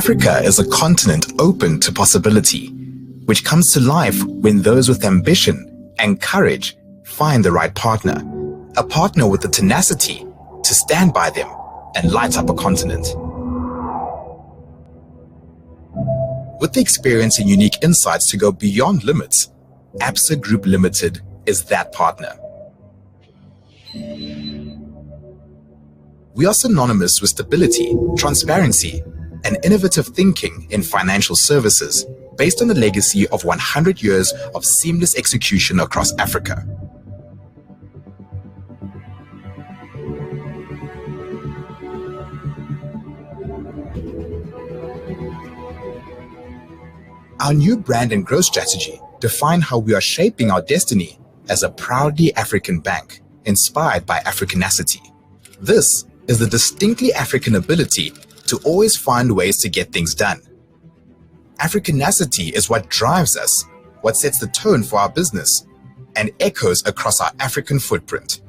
Africa is a continent open to possibility, which comes to life when those with ambition and courage find the right partner, a partner with the tenacity to stand by them and light up a continent. With the experience and unique insights to go beyond limits, Absa Group Limited is that partner. We are synonymous with stability, transparency, and innovative thinking in financial services based on the legacy of 100 years of seamless execution across Africa. Our new brand and growth strategy define how we are shaping our destiny as a proudly African bank, inspired by Africanacity. This is the distinctly African ability to always find ways to get things done. Africanacity is what drives us, what sets the tone for our business, and echoes across our African footprint.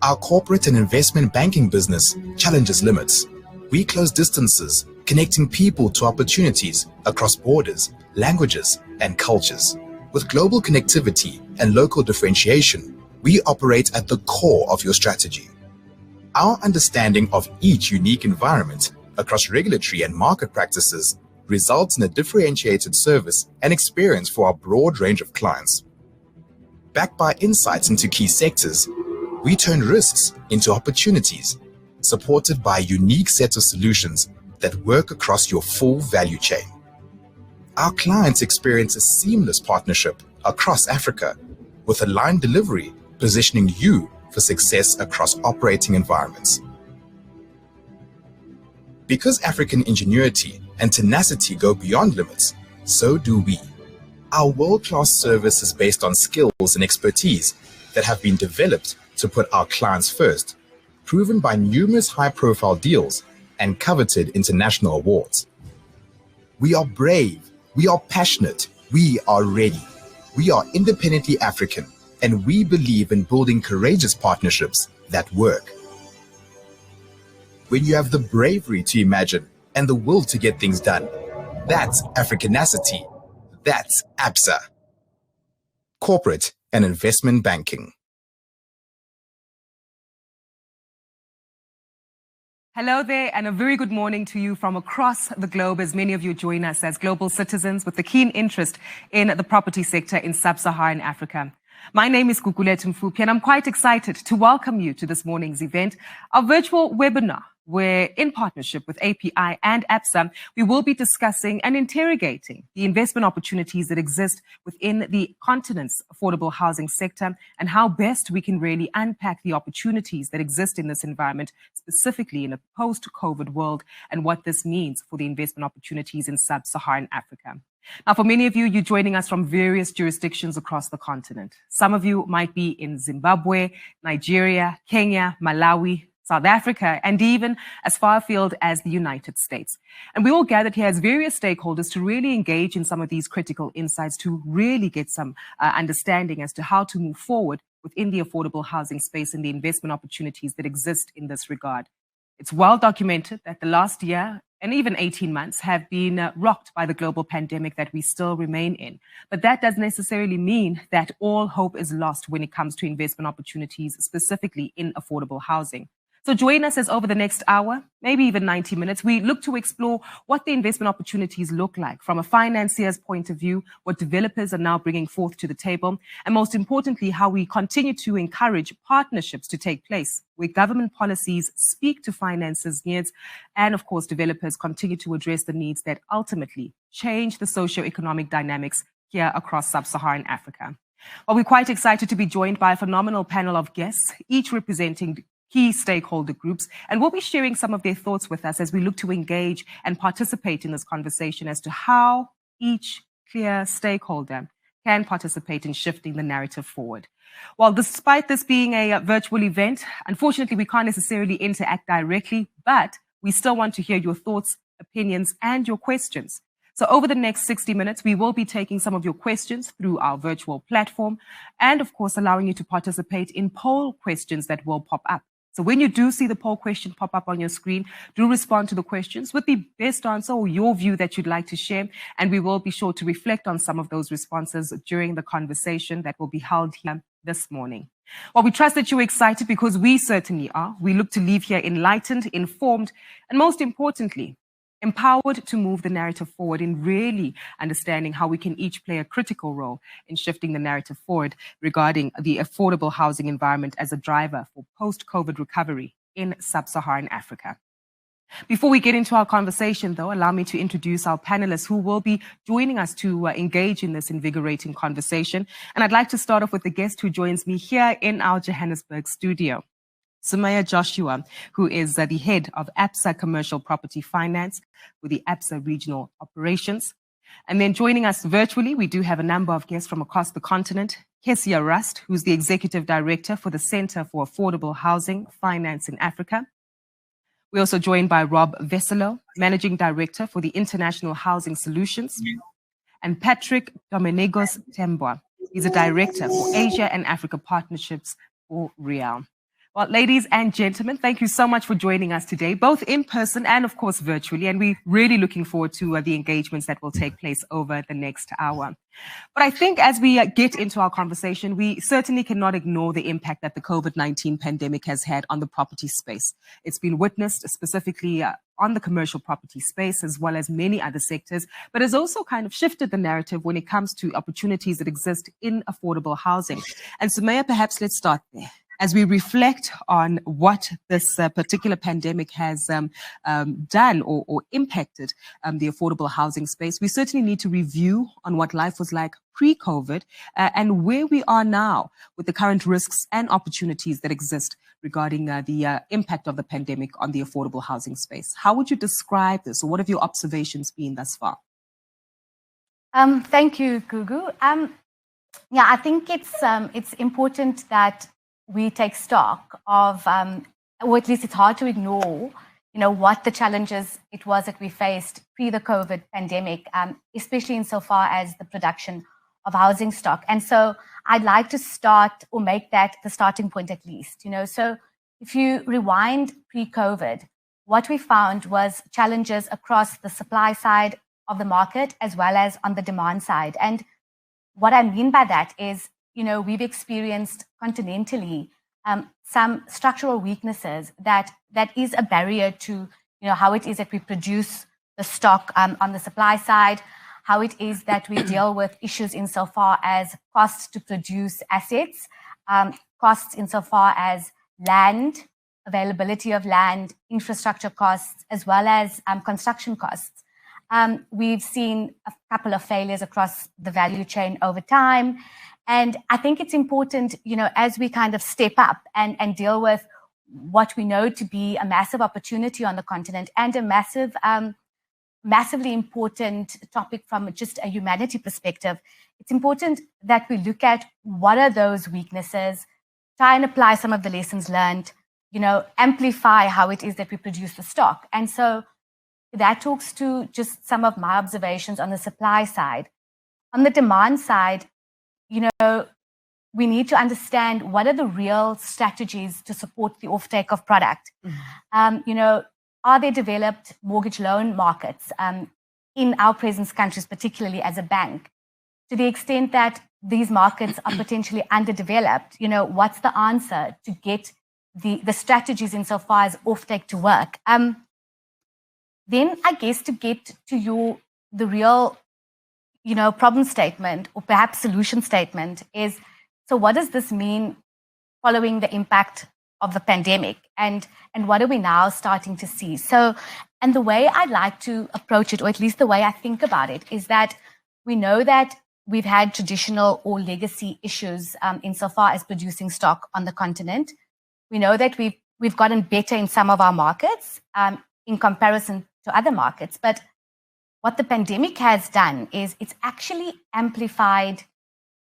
Our corporate and investment banking business challenges limits. We close distances, connecting people to opportunities across borders, languages, and cultures. With global connectivity and local differentiation, we operate at the core of your strategy. Our understanding of each unique environment across regulatory and market practices results in a differentiated service and experience for our broad range of clients. Backed by insights into key sectors, we turn risks into opportunities, supported by a unique set of solutions that work across your full value chain. Our clients experience a seamless partnership across Africa, with aligned delivery positioning you for success across operating environments. Because African ingenuity and tenacity go beyond limits, so do we. Our world-class service is based on skills and expertise that have been developed to put our clients first, proven by numerous high-profile deals and coveted international awards. We are brave, we are passionate, we are ready. We are independently African, and we believe in building courageous partnerships that work. When you have the bravery to imagine and the will to get things done, that's Africanacity. That's Absa. Corporate and Investment Banking. Hello there, and a very good morning to you from across the globe, as many of you join us as global citizens with a keen interest in the property sector in Sub-Saharan Africa. My name is Gugulethu Mfuphi, and I'm quite excited to welcome you to this morning's event, our virtual webinar where in partnership with API and APSA, we will be discussing and interrogating the investment opportunities that exist within the continent's affordable housing sector and how best we can really unpack the opportunities that exist in this environment, specifically in a post-COVID world, and what this means for the investment opportunities in Sub-Saharan Africa. Now, for many of you, you're joining us from various jurisdictions across the continent. Some of you might be in Zimbabwe, Nigeria, Kenya, Malawi, South Africa, and even as far afield as the United States. And we all gathered here as various stakeholders to really engage in some of these critical insights to really get some understanding as to how to move forward within the affordable housing space and the investment opportunities that exist in this regard. It's well documented that the last year and even 18 months have been rocked by the global pandemic that we still remain in. But that doesn't necessarily mean that all hope is lost when it comes to investment opportunities, specifically in affordable housing. So join us as over the next hour, maybe even 90 minutes, we look to explore what the investment opportunities look like from a financier's point of view, what developers are now bringing forth to the table, and most importantly, how we continue to encourage partnerships to take place where government policies speak to financiers' needs, and of course, developers continue to address the needs that ultimately change the socio-economic dynamics here across Sub-Saharan Africa. Well, we're quite excited to be joined by a phenomenal panel of guests, each representing key stakeholder groups, and we'll be sharing some of their thoughts with us as we look to engage and participate in this conversation as to how each clear stakeholder can participate in shifting the narrative forward. Well, despite this being a virtual event, unfortunately, we can't necessarily interact directly, but we still want to hear your thoughts, opinions, and your questions. So over the next 60 minutes, we will be taking some of your questions through our virtual platform and, of course, allowing you to participate in poll questions that will pop up. So when you do see the poll question pop up on your screen, do respond to the questions with the best answer or your view that you'd like to share. And we will be sure to reflect on some of those responses during the conversation that will be held here this morning. Well, we trust that you're excited because we certainly are. We look to leave here enlightened, informed, and most importantly, empowered to move the narrative forward in really understanding how we can each play a critical role in shifting the narrative forward regarding the affordable housing environment as a driver for post-COVID recovery in Sub-Saharan Africa. Before we get into our conversation, though, allow me to introduce our panelists who will be joining us to engage in this invigorating conversation. And I'd like to start off with the guest who joins me here in our Johannesburg studio. Sumaya Joshua, who is the head of APSA Commercial Property Finance with the APSA Regional Operations. And then joining us virtually, we do have a number of guests from across the continent. Kessia Rust, who's the Executive Director for the Center for Affordable Housing Finance in Africa. We're also joined by Rob Veselo, Managing Director for the International Housing Solutions. And Patrick Domenegos Tembwa, he's a Director for Asia and Africa Partnerships for Real. Well, ladies and gentlemen, thank you so much for joining us today, both in person and, of course, virtually. And we're really looking forward to the engagements that will take place over the next hour. But I think as we get into our conversation, we certainly cannot ignore the impact that the COVID-19 pandemic has had on the property space. It's been witnessed specifically on the commercial property space, as well as many other sectors, but has also kind of shifted the narrative when it comes to opportunities that exist in affordable housing. And Sumaya, perhaps let's start there. As we reflect on what this particular pandemic has done or impacted the affordable housing space, we certainly need to review on what life was like pre-COVID and where we are now with the current risks and opportunities that exist regarding the impact of the pandemic on the affordable housing space. How would you describe this, or what have your observations been thus far? Thank you, Gugu. Yeah, I think it's important that we take stock of, or at least it's hard to ignore, what the challenges it was that we faced pre the COVID pandemic, especially insofar as the production of housing stock. And so I'd like to start, or make that the starting point at least. So if you rewind pre-COVID, what we found was challenges across the supply side of the market as well as on the demand side. And what I mean by that is, we've experienced continentally some structural weaknesses that is a barrier to, how it is that we produce the stock on the supply side, how it is that we deal with issues insofar as costs to produce assets, costs insofar as land, availability of land, infrastructure costs, as well as construction costs. We've seen a couple of failures across the value chain over time. And I think it's important, as we kind of step up and deal with what we know to be a massive opportunity on the continent and a massively important topic from just a humanity perspective, it's important that we look at what are those weaknesses, try and apply some of the lessons learned, amplify how it is that we produce the stock. And so that talks to just some of my observations on the supply side. On the demand side, we need to understand what are the real strategies to support the offtake of product. Are there developed mortgage loan markets in our presence countries, particularly as a bank? To the extent that these markets are potentially underdeveloped, what's the answer to get the strategies insofar as offtake to work? Then I guess to get to the real, problem statement or perhaps solution statement is, so what does this mean following the impact of the pandemic, and what are we now starting to see? So, and the way I'd like to approach it, or at least the way I think about it, is that we know that we've had traditional or legacy issues insofar as producing stock on the continent. We know that we've gotten better in some of our markets in comparison to other markets, but what the pandemic has done is it's actually amplified,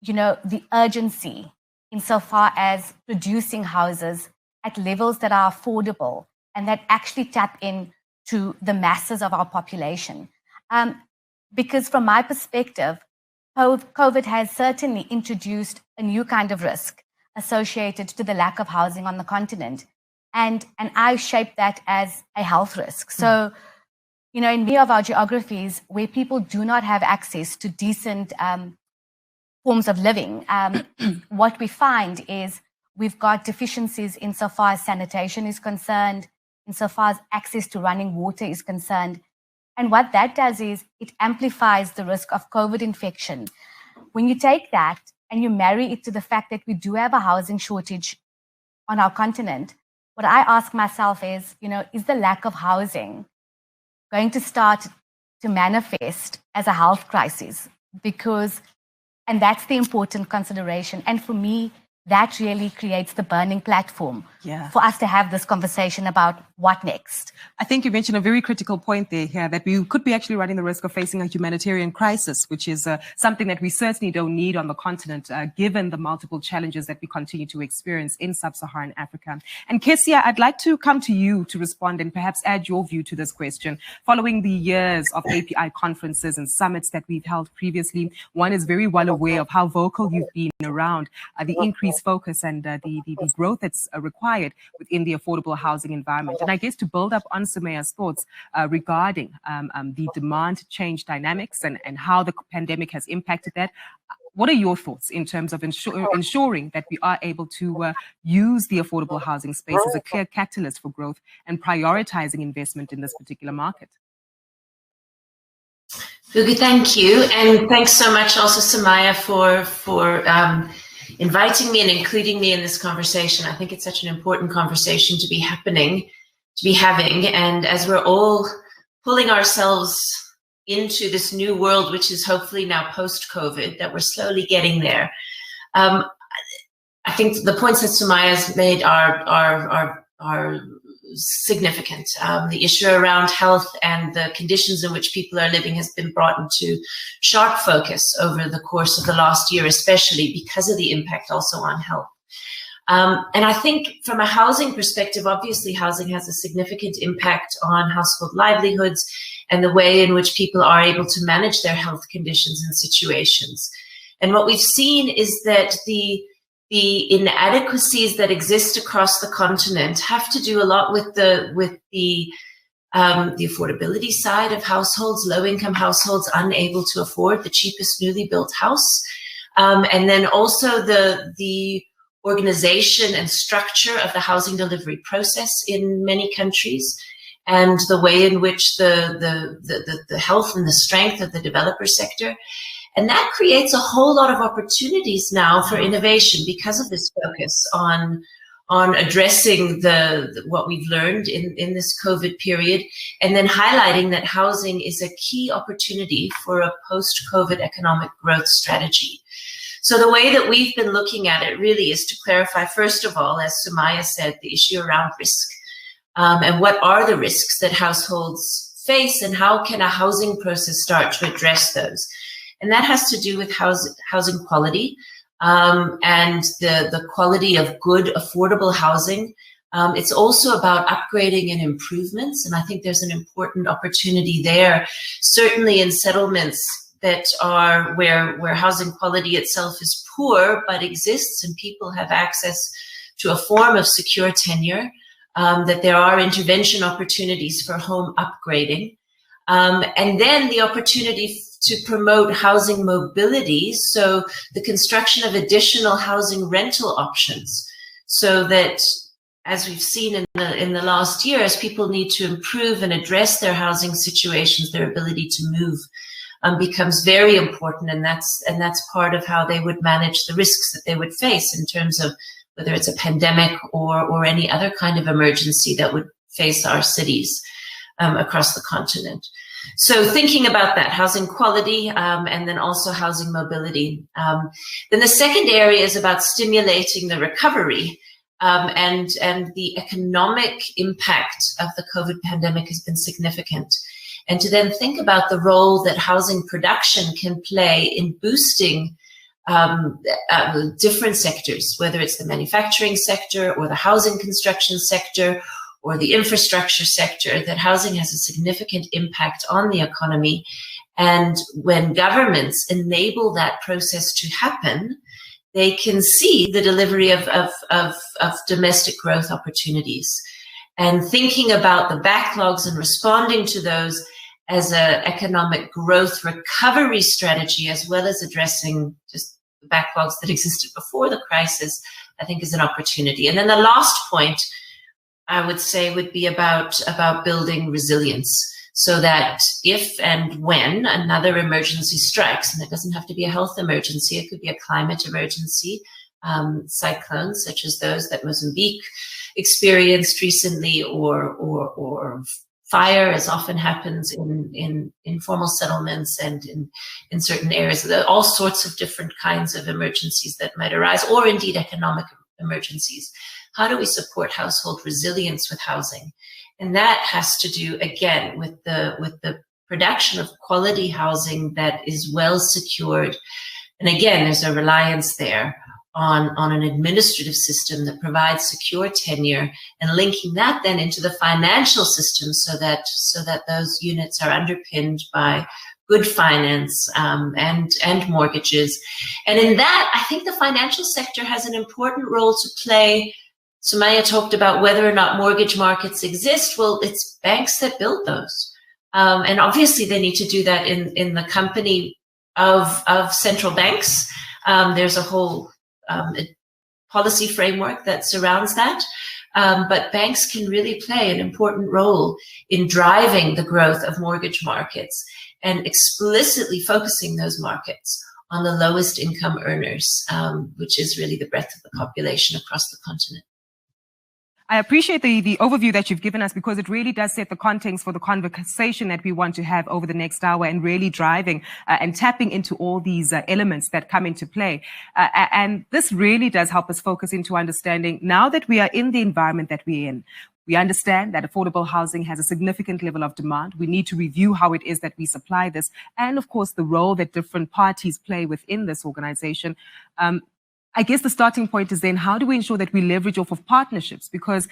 the urgency insofar as producing houses at levels that are affordable and that actually tap into the masses of our population. Because from my perspective, COVID has certainly introduced a new kind of risk associated to the lack of housing on the continent. And I shape that as a health risk. So, in many of our geographies where people do not have access to decent forms of living, what we find is we've got deficiencies insofar as sanitation is concerned, insofar as access to running water is concerned. And what that does is it amplifies the risk of COVID infection. When you take that and you marry it to the fact that we do have a housing shortage on our continent, what I ask myself is, is the lack of housing going to start to manifest as a health crisis? And that's the important consideration. And for me, that really creates the burning platform for us to have this conversation about what next. I think you mentioned a very critical point there here, that we could be actually running the risk of facing a humanitarian crisis, which is something that we certainly don't need on the continent, given the multiple challenges that we continue to experience in Sub-Saharan Africa. And Kessia, I'd like to come to you to respond and perhaps add your view to this question. Following the years of API conferences and summits that we've held previously, one is very well aware of how vocal you've been around the increased focus and the growth that's required within the affordable housing environment. And I guess to build up on Sumaya's thoughts regarding the demand change dynamics and how the pandemic has impacted that, what are your thoughts in terms of ensuring that we are able to use the affordable housing space as a clear catalyst for growth and prioritizing investment in this particular market? Gugu, thank you. And thanks so much also, Sumaya, for inviting me and including me in this conversation. I think it's such an important conversation to be having. And as we're all pulling ourselves into this new world, which is hopefully now post-COVID, that we're slowly getting there. I think the points that Sumaya's made are significant. The issue around health and the conditions in which people are living has been brought into sharp focus over the course of the last year, especially because of the impact also on health. And I think from a housing perspective, obviously housing has a significant impact on household livelihoods and the way in which people are able to manage their health conditions and situations. And what we've seen is that the inadequacies that exist across the continent have to do a lot with the affordability side of households, low-income households unable to afford the cheapest newly built house, and then also the organization and structure of the housing delivery process in many countries, and the way in which the health and the strength of the developer sector. And that creates a whole lot of opportunities now for innovation because of this focus on on addressing what we've learned in this COVID period, and then highlighting that housing is a key opportunity for a post-COVID economic growth strategy. So the way that we've been looking at it really is to clarify, first of all, as Sumaya said, the issue around risk. And what are the risks that households face, and how can a housing process start to address those? And that has to do with housing quality, and the quality of good, affordable housing. It's also about upgrading and improvements, and I think there's an important opportunity there, certainly in settlements that are where housing quality itself is poor but exists and people have access to a form of secure tenure, that there are intervention opportunities for home upgrading, and then the opportunity to promote housing mobility, so the construction of additional housing rental options, so that, as we've seen in the last year, as people need to improve and address their housing situations, their ability to move becomes very important, and that's part of how they would manage the risks that they would face in terms of whether it's a pandemic or any other kind of emergency that would face our cities across the continent. So thinking about that, housing quality, and then also housing mobility. Then the second area is about stimulating the recovery, and the economic impact of the COVID pandemic has been significant. And to then think about the role that housing production can play in boosting different sectors, whether it's the manufacturing sector or the housing construction sector, or the infrastructure sector, that housing has a significant impact on the economy. And when governments enable that process to happen, they can see the delivery of domestic growth opportunities. And thinking about the backlogs and responding to those as an economic growth recovery strategy, as well as addressing just the backlogs that existed before the crisis, I think is an opportunity. And then the last point, I would say, would be about building resilience, so that if and when another emergency strikes, and it doesn't have to be a health emergency, it could be a climate emergency, cyclones such as those that Mozambique experienced recently, or fire, as often happens in informal settlements and in certain areas, all sorts of different kinds of emergencies that might arise, or indeed economic emergencies. How do we support household resilience with housing? And that has to do, again, with the production of quality housing that is well secured. And again, there's a reliance there on an administrative system that provides secure tenure, and linking that then into the financial system, so that those units are underpinned by good finance and mortgages. And in that, I think the financial sector has an important role to play. Sumaya talked about whether or not mortgage markets exist. Well, it's banks that build those. And obviously they need to do that in the company of central banks. There's a whole policy framework that surrounds that. But banks can really play an important role in driving the growth of mortgage markets and explicitly focusing those markets on the lowest income earners, which is really the breadth of the population across the continent. I appreciate the overview that you've given us, because it really does set the context for the conversation that we want to have over the next hour, and really driving and tapping into all these elements that come into play. And this really does help us focus into understanding, now that we are in the environment that we're in, we understand that affordable housing has a significant level of demand. We need to review how it is that we supply this, and of course, the role that different parties play within this organization. I guess the starting point is then, how do we ensure that we leverage off of partnerships? Because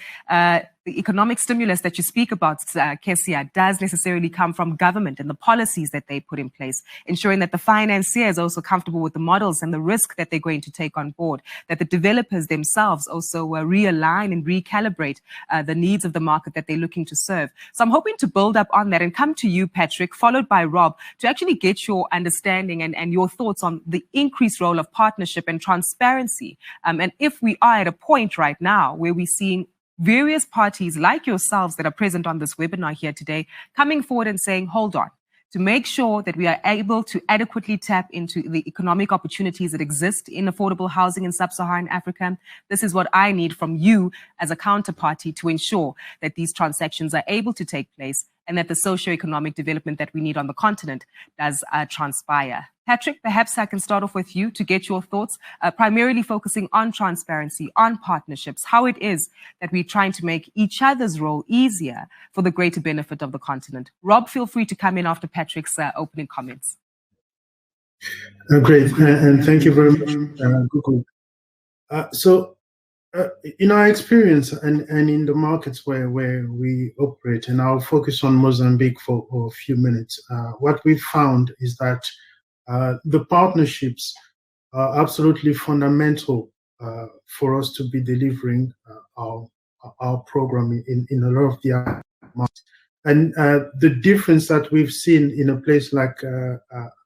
the economic stimulus that you speak about, Kesia, does necessarily come from government and the policies that they put in place, ensuring that the financier is also comfortable with the models and the risk that they're going to take on board, that the developers themselves also realign and recalibrate the needs of the market that they're looking to serve. So I'm hoping to build up on that and come to you, Patrick, followed by Rob, to actually get your understanding and your thoughts on the increased role of partnership and transparency. And if we are at a point right now where we're seeing various parties like yourselves that are present on this webinar here today coming forward and saying, hold on, to make sure that we are able to adequately tap into the economic opportunities that exist in affordable housing in Sub-Saharan Africa. This is what I need from you as a counterparty to ensure that these transactions are able to take place and that the socio-economic development that we need on the continent does transpire. Patrick, perhaps I can start off with you to get your thoughts, primarily focusing on transparency, on partnerships, how it is that we're trying to make each other's role easier for the greater benefit of the continent. Rob, feel free to come in after Patrick's opening comments. Great, and thank you very much, Google. In our experience and in the markets where we operate, and I'll focus on Mozambique for a few minutes, what we've found is that the partnerships are absolutely fundamental for us to be delivering our program in a lot of the markets. And the difference that we've seen in a place like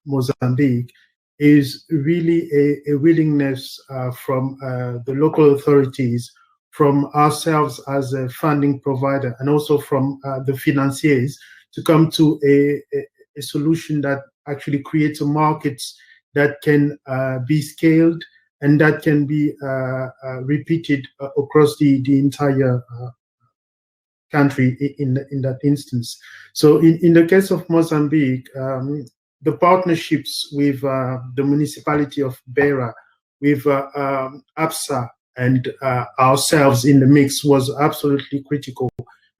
Mozambique is really a willingness from the local authorities, from ourselves as a funding provider, and also from the financiers to come to a solution that actually creates a market that can be scaled and that can be repeated across the entire country in that instance. So in the case of Mozambique, the partnerships with the municipality of Beira, with APSA and ourselves in the mix was absolutely critical.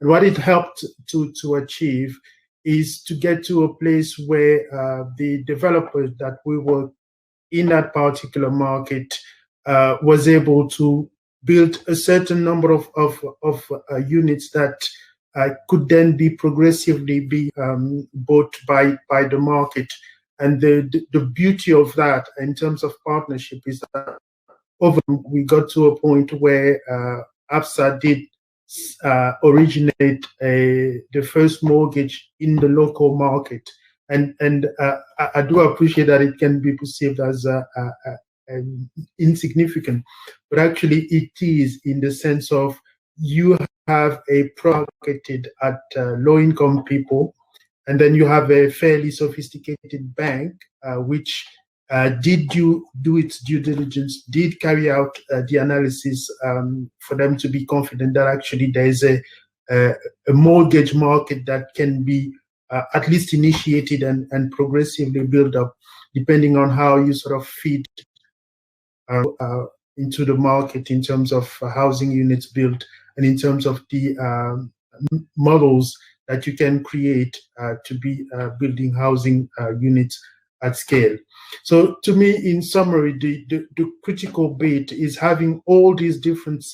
And what it helped to achieve is to get to a place where the developers that we were in that particular market was able to build a certain number of units that could then be progressively be bought by the market. And the beauty of that in terms of partnership is that we got to a point where APSA did originate the first mortgage in the local market. And I do appreciate that it can be perceived as insignificant, but actually it is, in the sense of you have a product targeted at low-income people, and then you have a fairly sophisticated bank which did do its due diligence, did carry out the analysis for them to be confident that actually there is a mortgage market that can be at least initiated and progressively built up, depending on how you sort of feed into the market in terms of housing units built and in terms of the models that you can create to be building housing units at scale. So to me, in summary, the critical bit is having all these different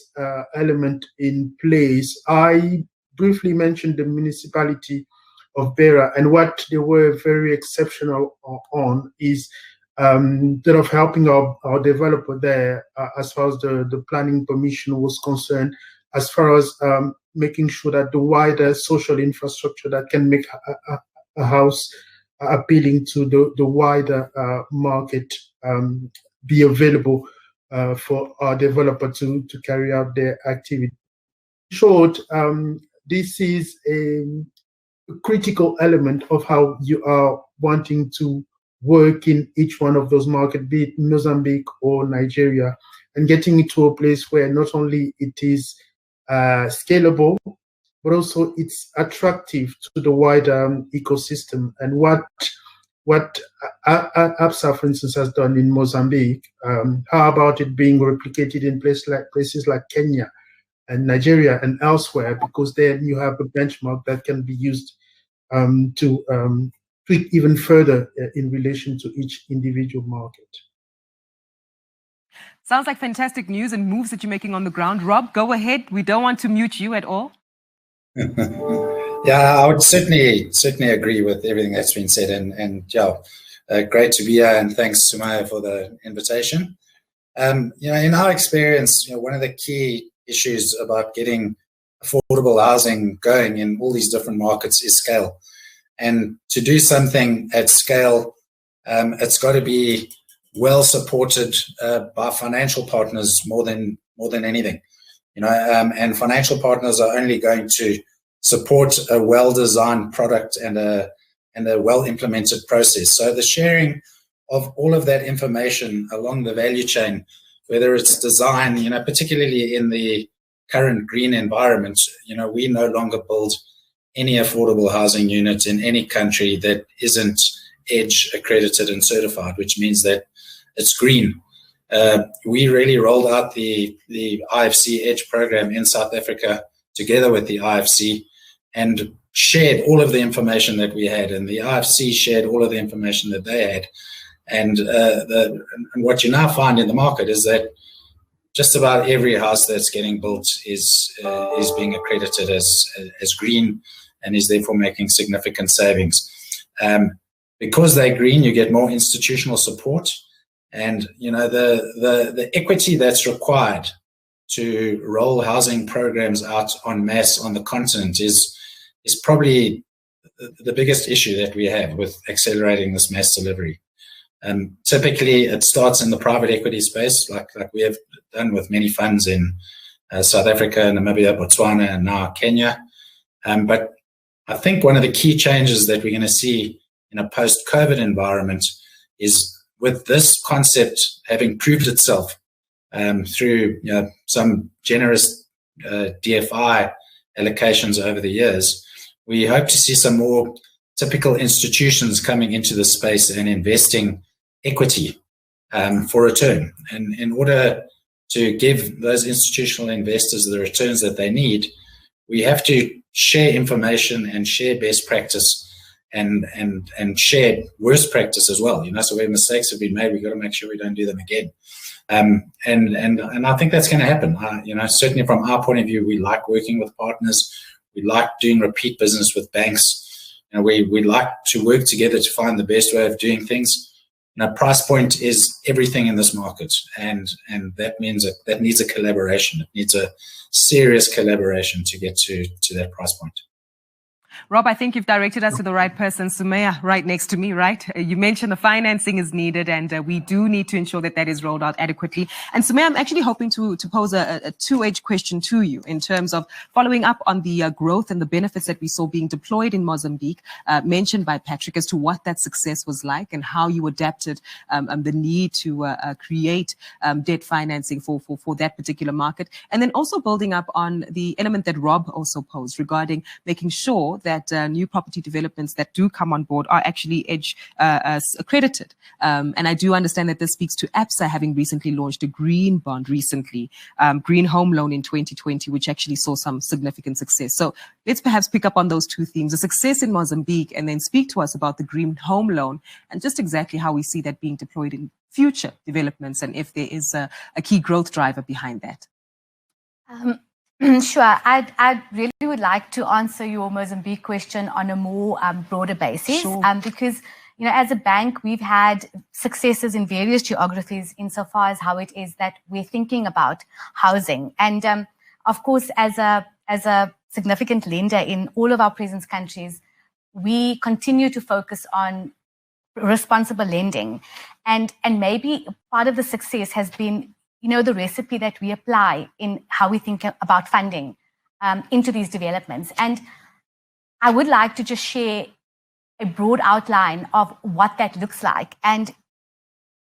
elements in place. I briefly mentioned the municipality of Beira, and what they were very exceptional on is that of helping our developer there as far as the planning permission was concerned, as far as making sure that the wider social infrastructure that can make a house appealing to the wider market be available for our developer to carry out their activity. In short, this is a critical element of how you are wanting to work in each one of those markets, be it Mozambique or Nigeria, and getting it to a place where not only it is scalable, but also it's attractive to the wider ecosystem. And what APSA, for instance, has done in Mozambique, how about it being replicated in places like Kenya and Nigeria and elsewhere, because then you have a benchmark that can be used to tweak even further in relation to each individual market. Sounds like fantastic news and moves that you're making on the ground. Rob, go ahead. We don't want to mute you at all. Yeah, I would certainly agree with everything that's been said, and yeah, great to be here, and thanks to Maya for the invitation. In our experience, one of the key issues about getting affordable housing going in all these different markets is scale. And to do something at scale, it's got to be well supported by financial partners more than anything. And financial partners are only going to support a well-designed product and a and a well-implemented process. So the sharing of all of that information along the value chain, whether it's design, particularly in the current green environment, we no longer build any affordable housing unit in any country that isn't EDGE accredited and certified, which means that it's green. We really rolled out the IFC EDGE program in South Africa together with the IFC and shared all of the information that we had, and the IFC shared all of the information that they had. And what you now find in the market is that just about every house that's getting built is being accredited as green, and is therefore making significant savings. Because they're green, you get more institutional support, and the equity that's required to roll housing programs out en masse on the continent is probably the biggest issue that we have with accelerating this mass delivery. Typically, it starts in the private equity space, like we have done with many funds in South Africa, Namibia, Botswana, and now Kenya. But I think one of the key changes that we're going to see in a post-COVID environment is, with this concept having proved itself through some generous DFI allocations over the years, we hope to see some more typical institutions coming into the space and investing equity for return. And in order to give those institutional investors the returns that they need, we have to share information and share best practice and share worst practice as well. So where mistakes have been made, we've got to make sure we don't do them again. And I think that's going to happen. Certainly from our point of view, we like working with partners. We like doing repeat business with banks. We like to work together to find the best way of doing things. Price point is everything in this market, and that means that needs a collaboration. It needs a serious collaboration to get to that price point. Rob, I think you've directed us to the right person. Sumaya, right next to me, right? You mentioned the financing is needed, and we do need to ensure that is rolled out adequately. And Sumaya, I'm actually hoping to pose a two-edged question to you in terms of following up on the growth and the benefits that we saw being deployed in Mozambique, mentioned by Patrick, as to what that success was like and how you adapted the need to create debt financing for that particular market. And then also building up on the element that Rob also posed regarding making sure that new property developments that do come on board are actually EDGE accredited. And I do understand that this speaks to ABSA having recently launched a green bond green home loan in 2020, which actually saw some significant success. So let's perhaps pick up on those two themes, the success in Mozambique, and then speak to us about the green home loan and just exactly how we see that being deployed in future developments and if there is a key growth driver behind that. Sure. I really would like to answer your Mozambique question on a more broader basis. Sure. Because, as a bank, we've had successes in various geographies insofar as how it is that we're thinking about housing. And of course, as a significant lender in all of our presence countries, we continue to focus on responsible lending. And maybe part of the success has been the recipe that we apply in how we think about funding into these developments. And I would like to just share a broad outline of what that looks like. And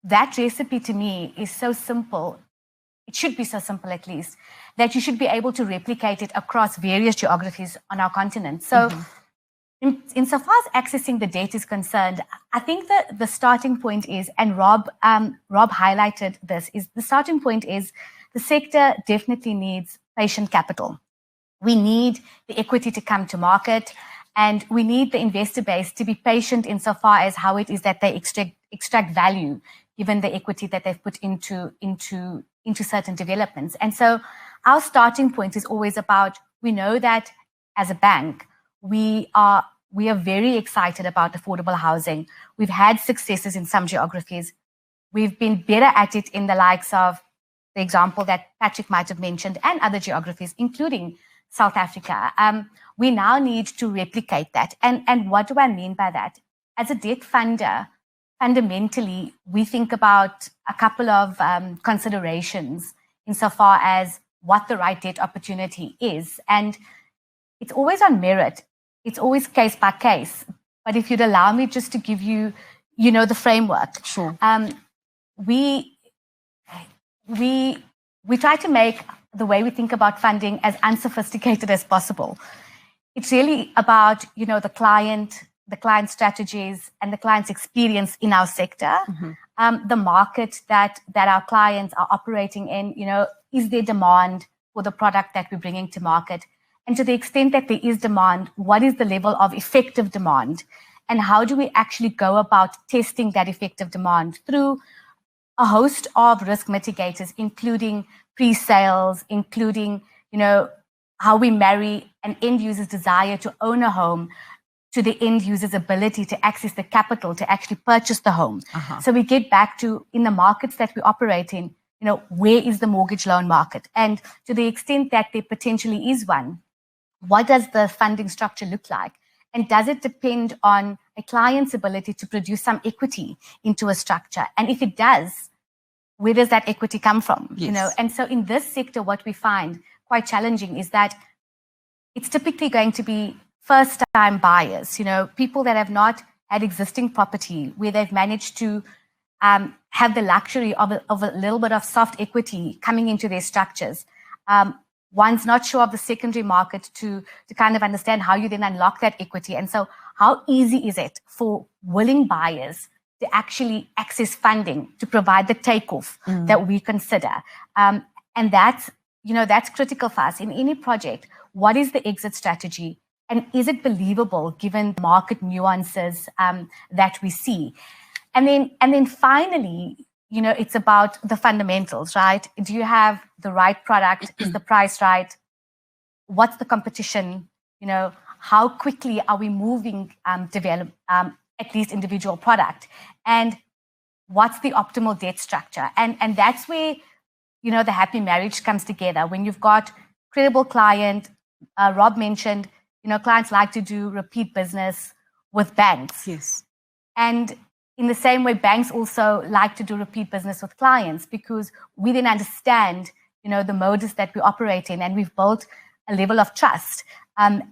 that recipe to me is so simple, it should be so simple at least, that you should be able to replicate it across various geographies on our continent. So insofar as accessing the debt is concerned, I think that the starting point is, and Rob highlighted this, is the starting point is the sector definitely needs patient capital. We need the equity to come to market, and we need the investor base to be patient insofar as how it is that they extract value, given the equity that they've put into certain developments. And so our starting point is always about, we know that as a bank, we are very excited about affordable housing. We've had successes in some geographies. We've been better at it in the likes of the example that Patrick might have mentioned and other geographies, including South Africa. We now need to replicate that. And what do I mean by that? As a debt funder, fundamentally, we think about a couple of considerations insofar as what the right debt opportunity is. And it's always on merit. It's always case by case. but if you'd allow me just to give you, the framework. Sure. We try to make the way we think about funding as unsophisticated as possible. It's really about, the client strategies, and the client's experience in our sector, the market that our clients are operating in. Is there demand for the product that we're bringing to market? And to the extent that there is demand, what is the level of effective demand? And how do we actually go about testing that effective demand through a host of risk mitigators, including pre-sales, including, how we marry an end user's desire to own a home to the end user's ability to access the capital to actually purchase the home. So we get back to, in the markets that we operate in, where is the mortgage loan market? And to the extent that there potentially is one, what does the funding structure look like? And does it depend on a client's ability to produce some equity into a structure? And if it does, where does that equity come from? Yes. And so in this sector, what we find quite challenging is that it's typically going to be first-time buyers, people that have not had existing property, where they've managed to have the luxury of a little bit of soft equity coming into their structures. One's not sure of the secondary market to kind of understand how you then unlock that equity. And so how easy is it for willing buyers to actually access funding to provide the takeoff that we consider? And that's critical for us. In any project, what is the exit strategy? And is it believable given market nuances that we see? And then finally, it's about the fundamentals, right? Do you have the right product? Is the price right? What's the competition? How quickly are we moving develop at least individual product? And what's the optimal debt structure? And that's where, the happy marriage comes together. When you've got credible client, Rob mentioned, clients like to do repeat business with banks. Yes. And in the same way, banks also like to do repeat business with clients because we then understand, the modus that we operate in, and we've built a level of trust. And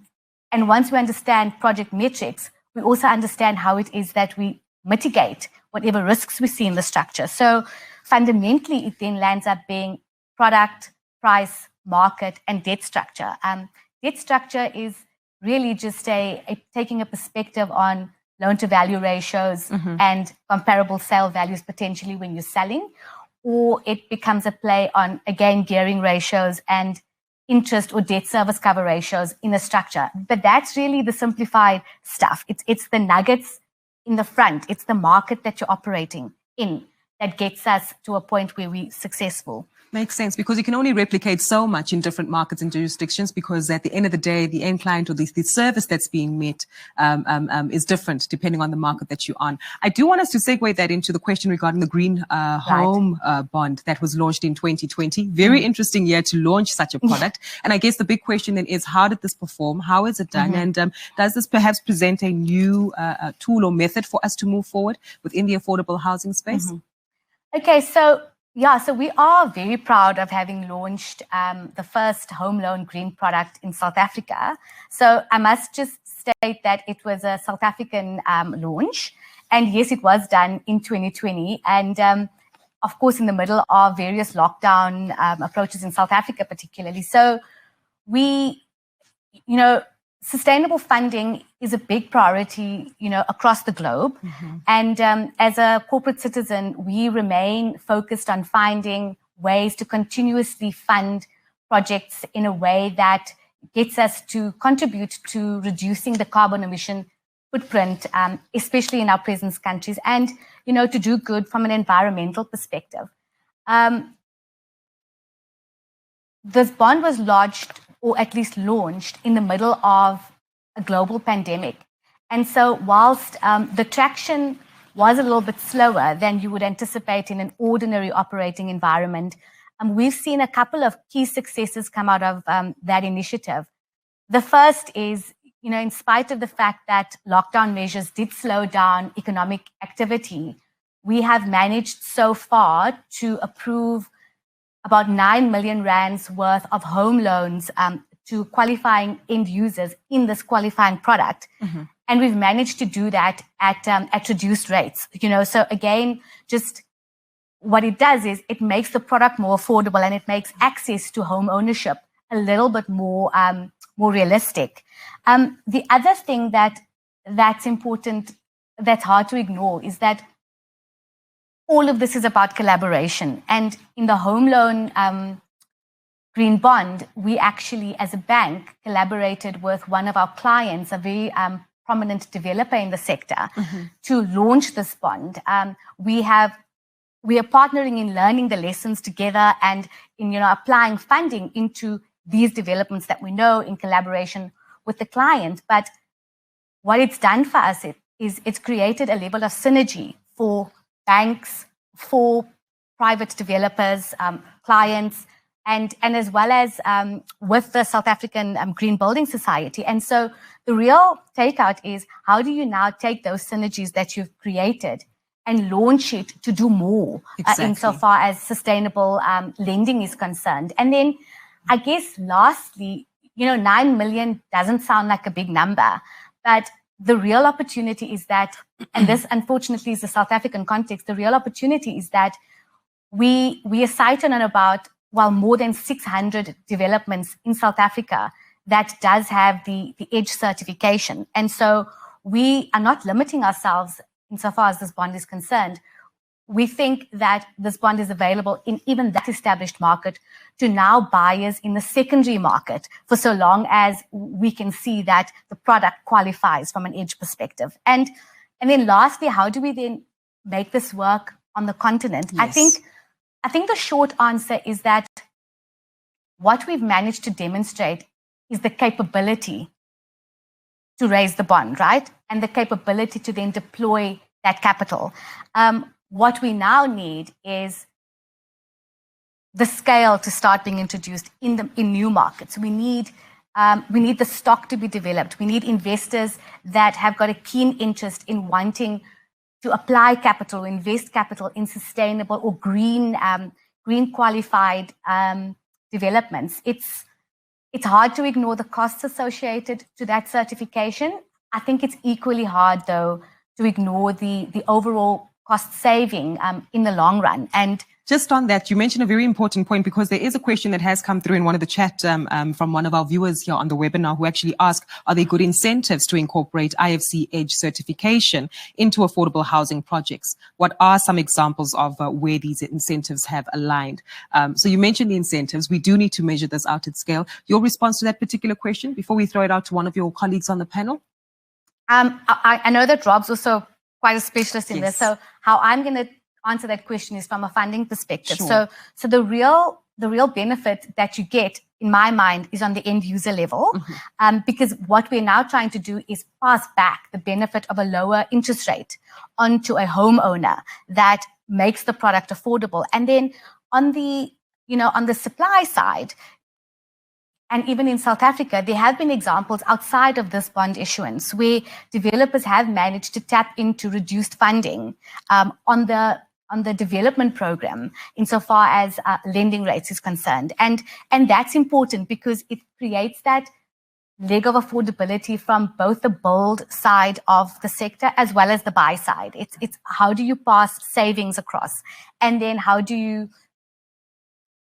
once we understand project metrics, we also understand how it is that we mitigate whatever risks we see in the structure. So fundamentally, it then lands up being product, price, market, and debt structure. Debt structure is really just taking a perspective on loan-to-value ratios and comparable sale values potentially when you're selling, or it becomes a play on, again, gearing ratios and interest or debt service cover ratios in a structure. But that's really the simplified stuff. It's the nuggets in the front. It's the market that you're operating in that gets us to a point where we're successful. Makes sense, because you can only replicate so much in different markets and jurisdictions, because at the end of the day, the end client or the service that's being met is different depending on the market that you're on. I do want us to segue that into the question regarding the green home bond that was launched in 2020. Very interesting year to launch such a product. And I guess the big question then is, how did this perform? How is it done? And does this perhaps present a new tool or method for us to move forward within the affordable housing space? Okay, so we are very proud of having launched the first home loan green product in South Africa. So I must just state that it was a South African launch. And yes, it was done in 2020. And of course, in the middle of various lockdown approaches in South Africa, particularly. So we, sustainable funding is a big priority, across the globe. And as a corporate citizen, we remain focused on finding ways to continuously fund projects in a way that gets us to contribute to reducing the carbon emission footprint, especially in our presence countries, and, to do good from an environmental perspective. This bond was lodged, or at least launched, in the middle of a global pandemic. And so whilst the traction was a little bit slower than you would anticipate in an ordinary operating environment, we've seen a couple of key successes come out of that initiative. The first is, in spite of the fact that lockdown measures did slow down economic activity, we have managed so far to approve about 9 million rands worth of home loans to qualifying end users in this qualifying product. And we've managed to do that at reduced rates. So again, just what it does is it makes the product more affordable, and it makes access to home ownership a little bit more realistic. The other thing that's important, that's hard to ignore, is that all of this is about collaboration. And in the home loan green bond, we actually, as a bank, collaborated with one of our clients, a very prominent developer in the sector, to launch this bond. We are partnering in learning the lessons together and in applying funding into these developments that we know in collaboration with the client. But what it's done for us is it's created a level of synergy for banks, for private developers, clients, and as well as with the South African Green Building Society. And so the real takeout is, how do you now take those synergies that you've created and launch it to do more insofar as sustainable lending is concerned? And then I guess lastly, 9 million doesn't sound like a big number, but the real opportunity is that, and this unfortunately is the South African context, the real opportunity is that we are cited on about, more than 600 developments in South Africa that does have the EDGE certification. And so we are not limiting ourselves insofar as this bond is concerned. We think that this bond is available in even that established market to now buyers in the secondary market, for so long as we can see that the product qualifies from an EDGE perspective. And then lastly, how do we then make this work on the continent? Yes. I think the short answer is that what we've managed to demonstrate is the capability to raise the bond, right? And the capability to then deploy that capital. What we now need is the scale to start being introduced in new markets. We need the stock to be developed. We need investors that have got a keen interest in wanting to apply capital, invest capital in sustainable or green qualified developments. It's hard to ignore the costs associated to that certification. I think it's equally hard, though, to ignore the overall cost saving in the long run. And just on that, you mentioned a very important point, because there is a question that has come through in one of the chat from one of our viewers here on the webinar, who actually asked, are there good incentives to incorporate IFC EDGE certification into affordable housing projects? What are some examples of where these incentives have aligned? So you mentioned the incentives. We do need to measure this out at scale. Your response to that particular question before we throw it out to one of your colleagues on the panel? I know that Rob's also quite a specialist in Yes. this. So how I'm going to answer that question is from a funding perspective. Sure. So the real benefit that you get, in my mind, is on the end user level, because what we're now trying to do is pass back the benefit of a lower interest rate onto a homeowner that makes the product affordable. And then on the supply side, and even in South Africa, there have been examples outside of this bond issuance where developers have managed to tap into reduced funding on the development program insofar as lending rates is concerned. And that's important because it creates that leg of affordability from both the build side of the sector as well as the buy side. It's how do you pass savings across? And then how do you,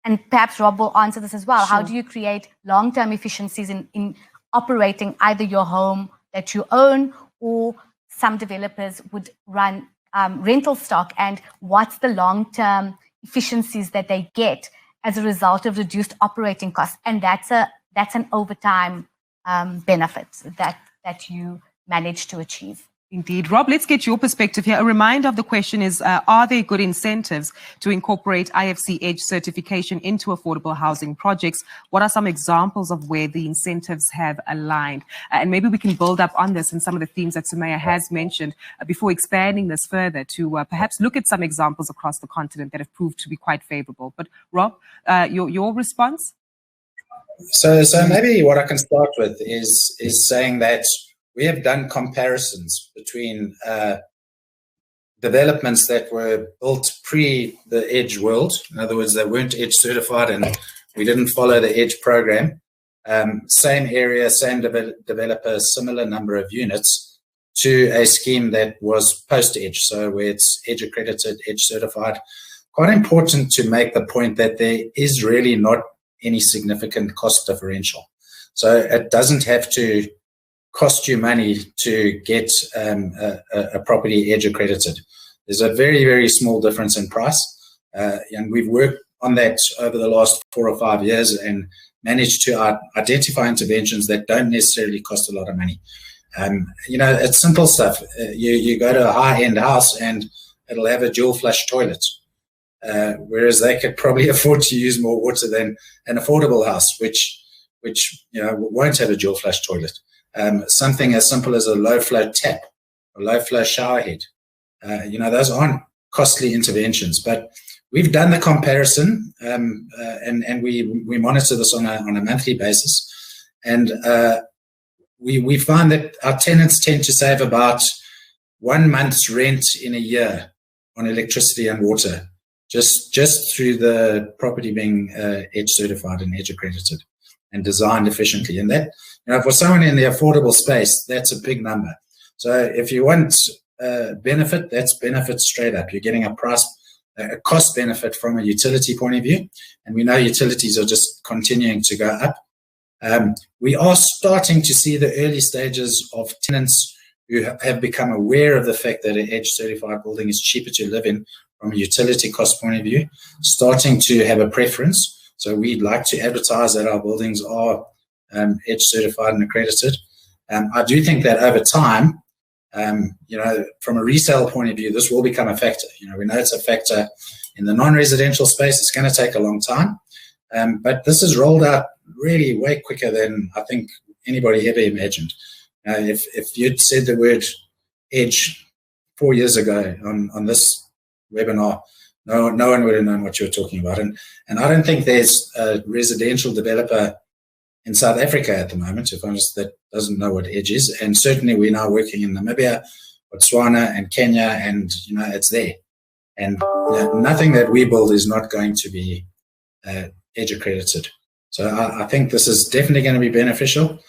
and perhaps Rob will answer this as well, Sure. How do you create long-term efficiencies in operating either your home that you own, or some developers would run rental stock, and what's the long-term efficiencies that they get as a result of reduced operating costs? And that's an overtime benefit that you manage to achieve. Indeed. Rob, let's get your perspective here. A reminder of the question is, are there good incentives to incorporate IFC EDGE certification into affordable housing projects? What are some examples of where the incentives have aligned? And maybe we can build up on this and some of the themes that Sumaya has mentioned before expanding this further to perhaps look at some examples across the continent that have proved to be quite favorable. But Rob, your response? So maybe what I can start with is saying that we have done comparisons between developments that were built pre the EDGE world. In other words, they weren't EDGE certified and we didn't follow the EDGE program. same area, same developer, similar number of units, to a scheme that was post-EDGE, so where it's EDGE accredited, EDGE certified. Quite important to make the point that there is really not any significant cost differential. So it doesn't have to cost you money to get a property EDGE accredited. There's a very, very small difference in price. And we've worked on that over the last 4 or 5 years and managed to identify interventions that don't necessarily cost a lot of money. It's simple stuff. You go to a high-end house and it'll have a dual flush toilet, whereas they could probably afford to use more water than an affordable house, which won't have a dual flush toilet. Something as simple as a low flow tap or low flow shower head. Those aren't costly interventions, but we've done the comparison, and we monitor this on a monthly basis, and we find that our tenants tend to save about 1 month's rent in a year on electricity and water, just through the property being EDGE certified and EDGE accredited and designed efficiently. And that, for someone in the affordable space, that's a big number. So if you want benefit, that's benefit straight up. You're getting a cost benefit from a utility point of view, and we know utilities are just continuing to go up. We are starting to see the early stages of tenants who have become aware of the fact that an EDGE certified building is cheaper to live in from a utility cost point of view, starting to have a preference. So we'd like to advertise that our buildings are EDGE certified and accredited. I do think that over time, from a resale point of view, this will become a factor. We know it's a factor in the non-residential space. It's going to take a long time, but this is rolled out really way quicker than I think anybody ever imagined. If you'd said the word EDGE 4 years ago on this webinar, no one would have known what you were talking about. And I don't think there's a residential developer in South Africa at the moment, if I'm honest, that doesn't know what EDGE is. And certainly we're now working in Namibia, Botswana, and Kenya, and it's there. And nothing that we build is not going to be EDGE accredited. So I think this is definitely going to be beneficial.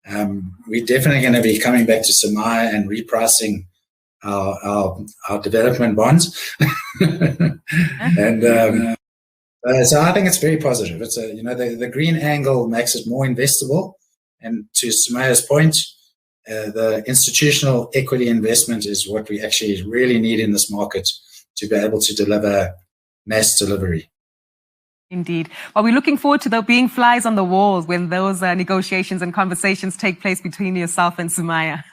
We're definitely going to be coming back to Samaya and repricing our development bonds. And so I think it's very positive. It's the green angle makes it more investable. And to Samaya's point, the institutional equity investment is what we actually really need in this market to be able to deliver mass delivery. Indeed. Well, we're looking forward to there being flies on the walls when those negotiations and conversations take place between yourself and Sumaya.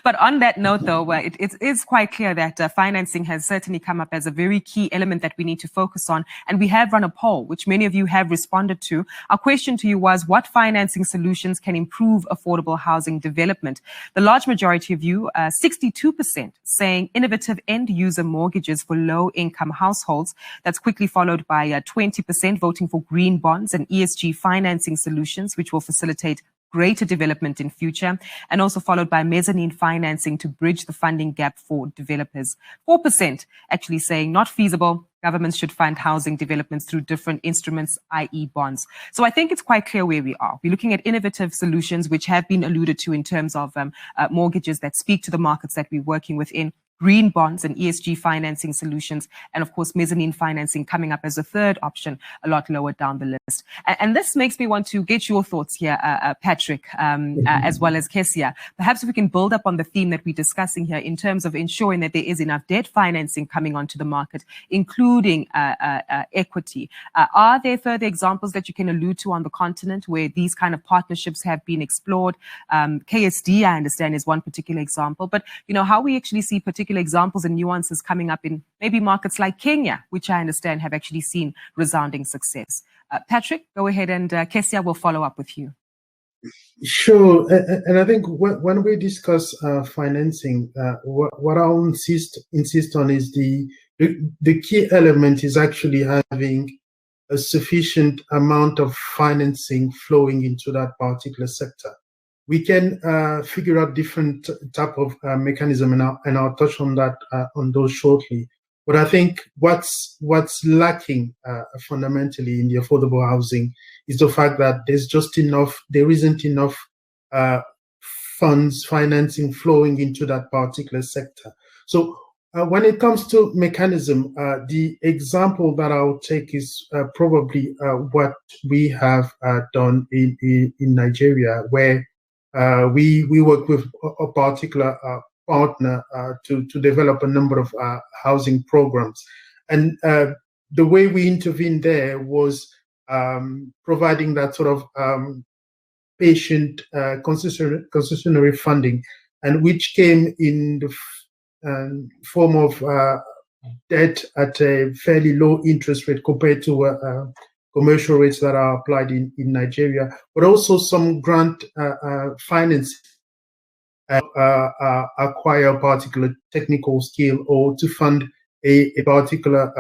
But on that note, though, it is quite clear that financing has certainly come up as a very key element that we need to focus on. And we have run a poll, which many of you have responded to. Our question to you was, what financing solutions can improve affordable housing development? The large majority of you, 62%, saying innovative end-user mortgages for low-income households. That's quickly followed by 20% voting for green bonds and ESG financing solutions, which will facilitate greater development in future, and also followed by mezzanine financing to bridge the funding gap for developers. 4% actually saying not feasible. Governments should fund housing developments through different instruments, i.e. bonds. So I think it's quite clear where we are. We're looking at innovative solutions, which have been alluded to in terms of mortgages that speak to the markets that we're working within, green bonds and ESG financing solutions, and of course, mezzanine financing coming up as a third option, a lot lower down the list. And this makes me want to get your thoughts here, Patrick, as well as Kessia. Perhaps if we can build up on the theme that we're discussing here in terms of ensuring that there is enough debt financing coming onto the market, including equity. Are there further examples that you can allude to on the continent where these kind of partnerships have been explored? KSD, I understand, is one particular example, but how we actually see particular examples and nuances coming up in maybe markets like Kenya, which I understand have actually seen resounding success. Patrick, go ahead, and Kessia will follow up with you. Sure, and I think when we discuss financing, what I'll insist on is the key element is actually having a sufficient amount of financing flowing into that particular sector. We can figure out different type of mechanism, and I'll touch on that on those shortly. But I think what's lacking fundamentally in the affordable housing is the fact that there isn't enough funds, financing flowing into that particular sector. So when it comes to mechanism, the example that I'll take is probably what we have done in Nigeria, where we work with a particular partner to develop a number of housing programs. And the way we intervened there was providing that sort of patient concessionary funding, and which came in the form of debt at a fairly low interest rate compared to commercial rates that are applied in Nigeria, but also some grant finance acquire a particular technical skill or to fund a particular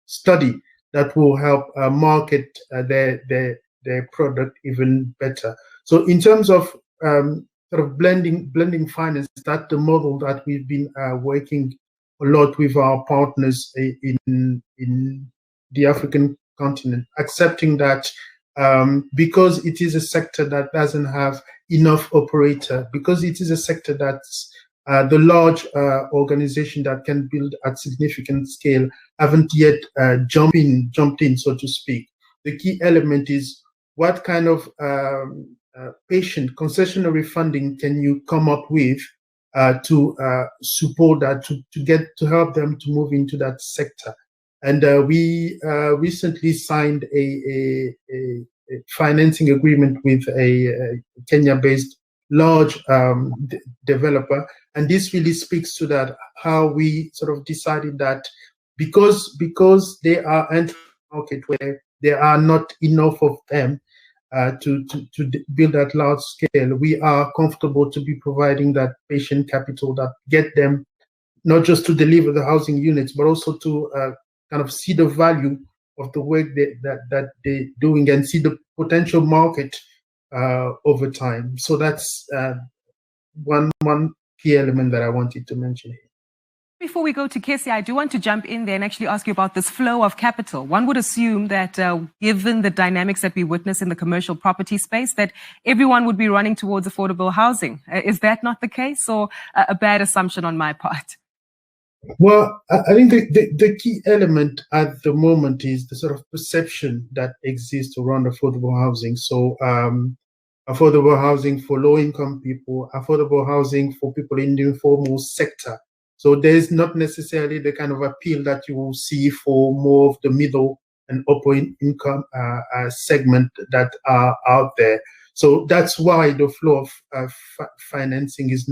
study that will help market their product even better. So in terms of sort of blending finance, that's the model that we've been working a lot with our partners in the African continent, accepting that because it is a sector that doesn't have enough operator, because it is a sector that's the large organization that can build at significant scale haven't yet jumped in, so to speak. The key element is what kind of patient concessionary funding can you come up with to support that, to help them to move into that sector. And we recently signed a financing agreement with a Kenya-based large developer, and this really speaks to that, how we sort of decided that because they are entering a market where there are not enough of them to build at large scale, we are comfortable to be providing that patient capital that get them not just to deliver the housing units, but also to kind of see the value of the work that they're doing and see the potential market over time. So that's one key element that I wanted to mention here. Before we go to Kessie, I do want to jump in there and actually ask you about this flow of capital. One would assume that given the dynamics that we witness in the commercial property space, that everyone would be running towards affordable housing. Is that not the case, or a bad assumption on my part? Well, I think the key element at the moment is the sort of perception that exists around affordable housing. So affordable housing for low-income people, affordable housing for people in the informal sector. So there's not necessarily the kind of appeal that you will see for more of the middle and upper income segment that are out there. So that's why the flow of financing is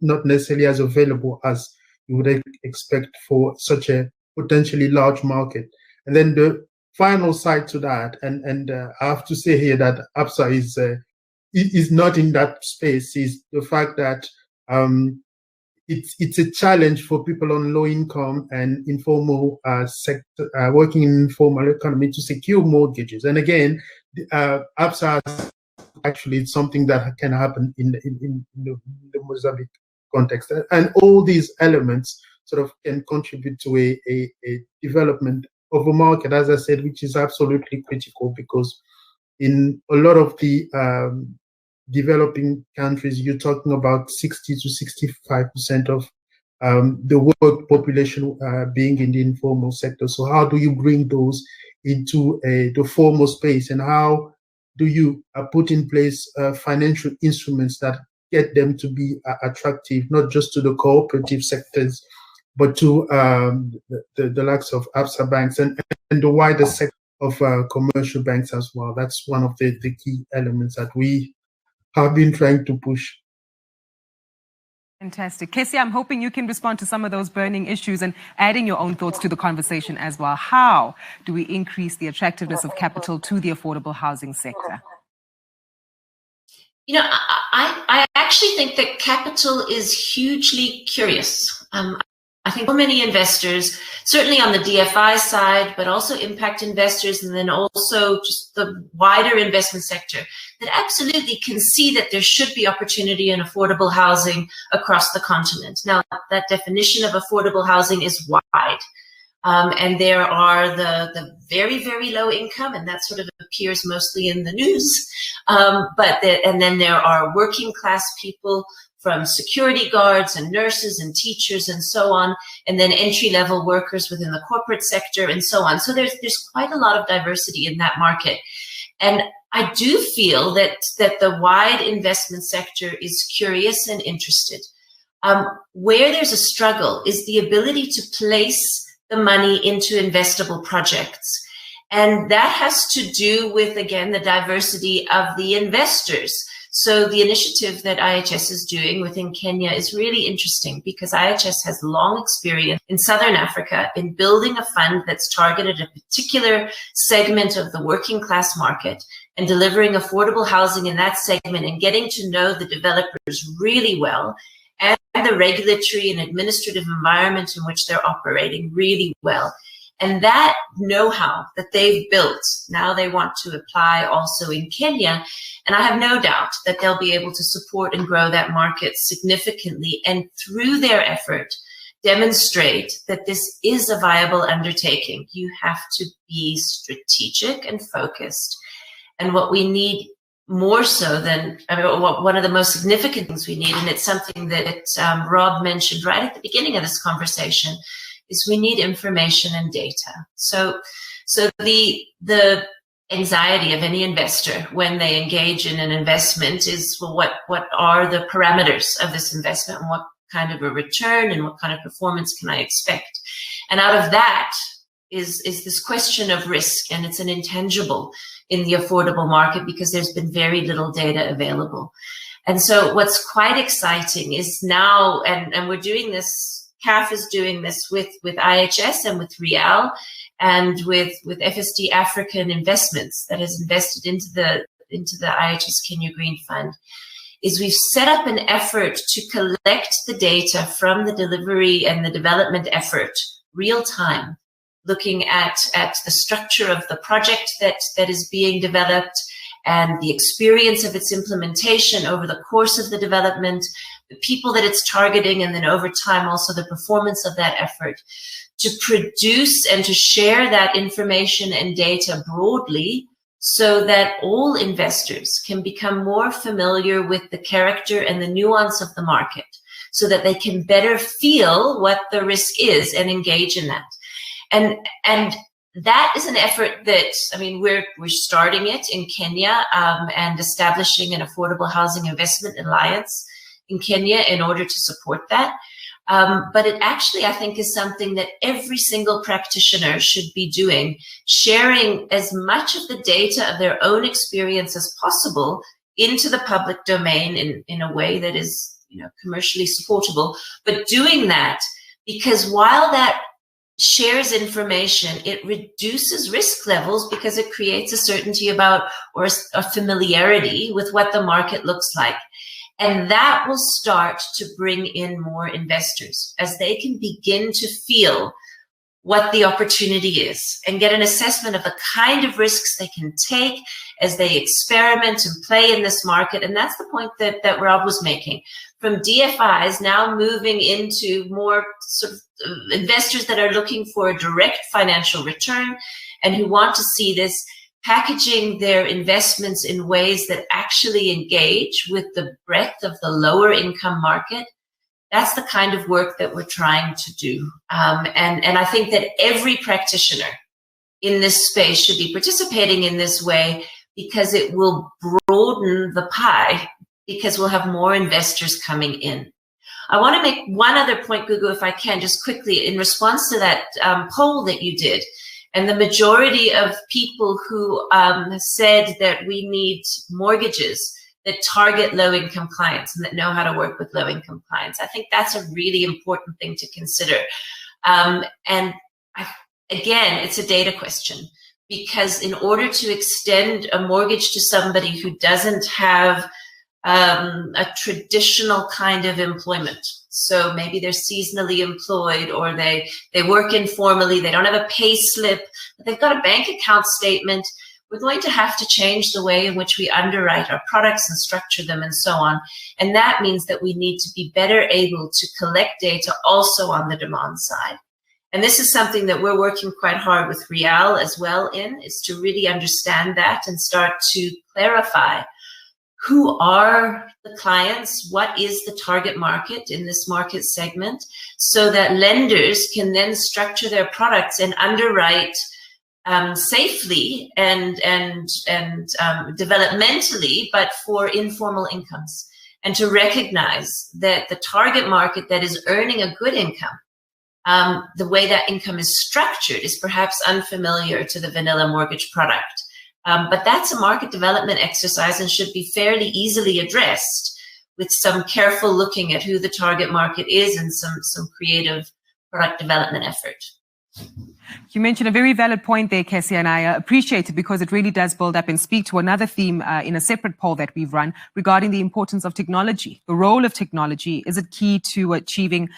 not necessarily as available as you would expect for such a potentially large market. And then the final side to that, and I have to say here that ABSA is not in that space, is the fact that it's a challenge for people on low income and informal sector, working in informal economy, to secure mortgages. And again, ABSA actually it's something that can happen in the Mozambique context, and all these elements sort of can contribute to a development of a market, as I said, which is absolutely critical, because in a lot of the developing countries, you're talking about 60 to 65% of the work population being in the informal sector. So how do you bring those into the formal space, and how do you put in place financial instruments that get them to be attractive, not just to the cooperative sectors, but to the likes of ABSA banks and the wider sector of commercial banks as well. That's one of the key elements that we have been trying to push. Fantastic. Kessie, I'm hoping you can respond to some of those burning issues and adding your own thoughts to the conversation as well. How do we increase the attractiveness of capital to the affordable housing sector? You know, I actually think that capital is hugely curious. I think so many investors, certainly on the DFI side, but also impact investors, and then also just the wider investment sector, that absolutely can see that there should be opportunity in affordable housing across the continent. Now, that definition of affordable housing is wide. And there are the very, very low income, and that sort of appears mostly in the news. And then there are working class people, from security guards and nurses and teachers and so on, and then entry-level workers within the corporate sector and so on. So there's quite a lot of diversity in that market. And I do feel that the wide investment sector is curious and interested. Where there's a struggle is the ability to place the money into investable projects. And that has to do with, again, the diversity of the investors. So the initiative that IHS is doing within Kenya is really interesting, because IHS has long experience in Southern Africa in building a fund that's targeted a particular segment of the working class market and delivering affordable housing in that segment and getting to know the developers really well, and the regulatory and administrative environment in which they're operating really well. And that know-how that they've built, now they want to apply also in Kenya. And I have no doubt that they'll be able to support and grow that market significantly, and through their effort, demonstrate that this is a viable undertaking. You have to be strategic and focused. And what we need more so than, one of the most significant things we need, and it's something that Rob mentioned right at the beginning of this conversation, is we need information and data. So the anxiety of any investor when they engage in an investment is, well, what are the parameters of this investment, and what kind of a return and what kind of performance can I expect? And out of that is this question of risk, and it's an intangible in the affordable market because there's been very little data available. And so what's quite exciting is now, and we're doing this, CAF is doing this with IHS and with Real and with FSD African Investments that has invested into the IHS Kenya Green Fund, is we've set up an effort to collect the data from the delivery and the development effort real time, looking at the structure of the project that is being developed and the experience of its implementation over the course of the development, the people that it's targeting, and then over time also the performance of that effort, to produce and to share that information and data broadly so that all investors can become more familiar with the character and the nuance of the market, so that they can better feel what the risk is and engage in that. And that is an effort that, we're starting it in Kenya and establishing an affordable housing investment alliance in Kenya in order to support that. But it actually, I think, is something that every single practitioner should be doing, sharing as much of the data of their own experience as possible into the public domain in a way that is, commercially supportable. But doing that, because while that shares information, it reduces risk levels because it creates a certainty about, or a familiarity with, what the market looks like. And that will start to bring in more investors as they can begin to feel what the opportunity is and get an assessment of the kind of risks they can take as they experiment and play in this market. And that's the point that Rob was making. From DFIs now moving into more sort of investors that are looking for a direct financial return and who want to see this, packaging their investments in ways that actually engage with the breadth of the lower income market. That's the kind of work that we're trying to do. And I think that every practitioner in this space should be participating in this way, because it will broaden the pie, because we'll have more investors coming in. I want to make one other point, Gugu, if I can, just quickly, in response to that poll that you did. And the majority of people who said that we need mortgages that target low-income clients and that know how to work with low-income clients. I think that's a really important thing to consider. Again, it's a data question, because in order to extend a mortgage to somebody who doesn't have a traditional kind of employment, So maybe they're seasonally employed, or they work informally, they don't have a pay slip, but they've got a bank account statement. We're going to have to change the way in which we underwrite our products and structure them and so on. And that means that we need to be better able to collect data also on the demand side. And this is something that we're working quite hard with Real as well in, is to really understand that and start to clarify who are the clients, what is the target market in this market segment, so that lenders can then structure their products and underwrite safely and developmentally, but for informal incomes, and to recognize that the target market that is earning a good income, the way that income is structured is perhaps unfamiliar to the vanilla mortgage product. But that's a market development exercise and should be fairly easily addressed with some careful looking at who the target market is and some creative product development effort. You mentioned a very valid point there, Kessie, and I appreciate it because it really does build up and speak to another theme in a separate poll that we've run regarding the importance of technology. The role of technology, is it key to achieving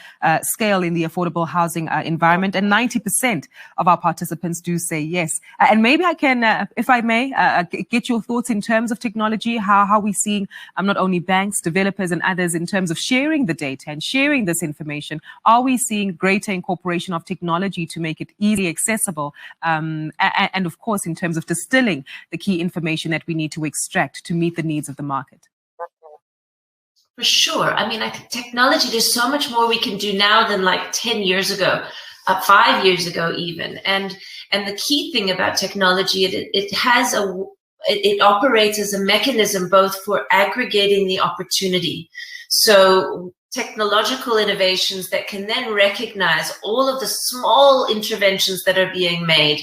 scale in the affordable housing environment? And 90% of our participants do say yes. And maybe I can, if I may, get your thoughts in terms of technology, how we're seeing not only banks, developers and others in terms of sharing the data and sharing this information. Are we seeing greater incorporation of technology to make it easily accessible, and of course in terms of distilling the key information that we need to extract to meet the needs of the market? For sure. I mean, I think technology, there's so much more we can do now than like 10 years ago, 5 years ago even. And the key thing about technology, it operates as a mechanism both for aggregating the opportunity. So technological innovations that can then recognize all of the small interventions that are being made,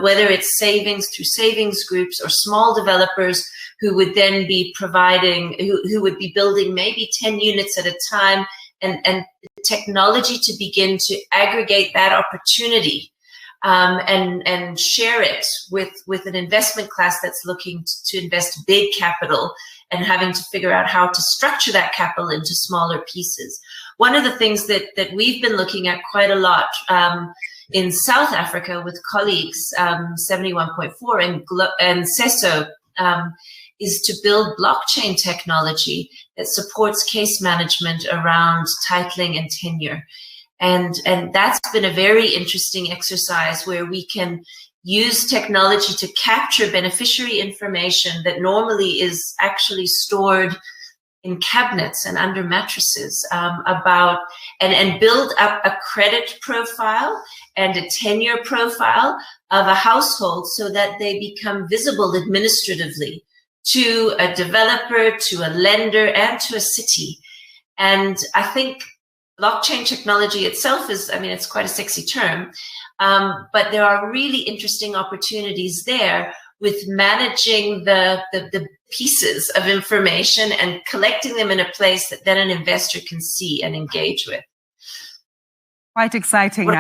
whether it's savings through savings groups or small developers who would then be providing, who would be building maybe 10 units at a time, and technology to begin to aggregate that opportunity and share it with an investment class that's looking to invest big capital and having to figure out how to structure that capital into smaller pieces. One of the things that we've been looking at quite a lot in South Africa with colleagues, 71.4 and CESO, is to build blockchain technology that supports case management around titling and tenure. And that's been a very interesting exercise where we can use technology to capture beneficiary information that normally is actually stored in cabinets and under mattresses, and build up a credit profile and a tenure profile of a household so that they become visible administratively to a developer, to a lender, and to a city. And I think blockchain technology itself is, I mean, it's quite a sexy term, but there are really interesting opportunities there with managing the pieces of information and collecting them in a place that then an investor can see and engage with. Quite exciting.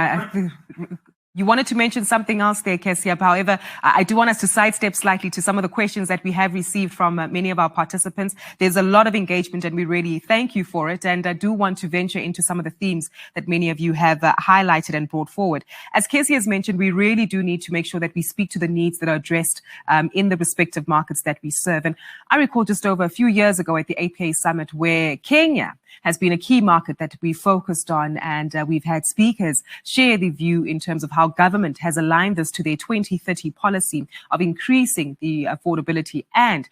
You wanted to mention something else there, Kessie. However, I do want us to sidestep slightly to some of the questions that we have received from many of our participants. There's a lot of engagement and we really thank you for it. And I do want to venture into some of the themes that many of you have highlighted and brought forward. As Kessie has mentioned, we really do need to make sure that we speak to the needs that are addressed in the respective markets that we serve. And I recall just over a few years ago at the APA Summit where Kenya has been a key market that we focused on, and we've had speakers share the view in terms of how government has aligned this to their 2030 policy of increasing the affordability and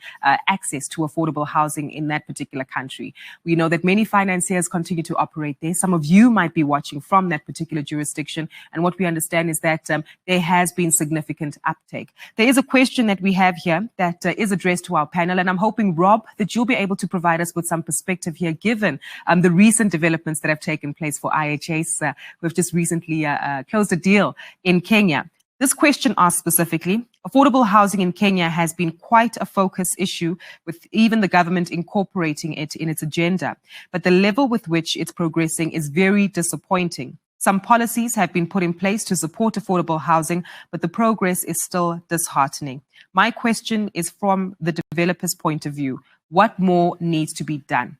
access to affordable housing in that particular country. We know that many financiers continue to operate there. Some of you might be watching from that particular jurisdiction, and what we understand is that there has been significant uptake. There is a question that we have here that is addressed to our panel, and I'm hoping, Rob, that you'll be able to provide us with some perspective here, given the recent developments that have taken place for IHS. We've just recently closed a deal in Kenya. This question asks specifically, affordable housing in Kenya has been quite a focus issue, with even the government incorporating it in its agenda. But the level with which it's progressing is very disappointing. Some policies have been put in place to support affordable housing, but the progress is still disheartening. My question is from the developer's point of view. What more needs to be done?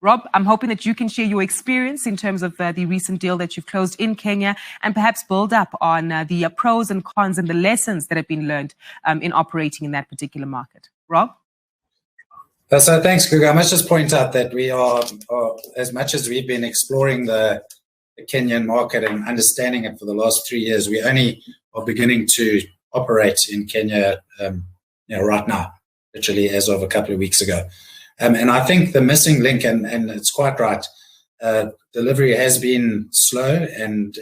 Rob, I'm hoping that you can share your experience in terms of the recent deal that you've closed in Kenya and perhaps build up on the pros and cons and the lessons that have been learned in operating in that particular market. Rob? So thanks, Gugu. I must just point out that we are as much as we've been exploring the Kenyan market and understanding it for the last 3 years, we only are beginning to operate in Kenya right now, literally as of a couple of weeks ago. And I think the missing link, and it's quite right, delivery has been slow, and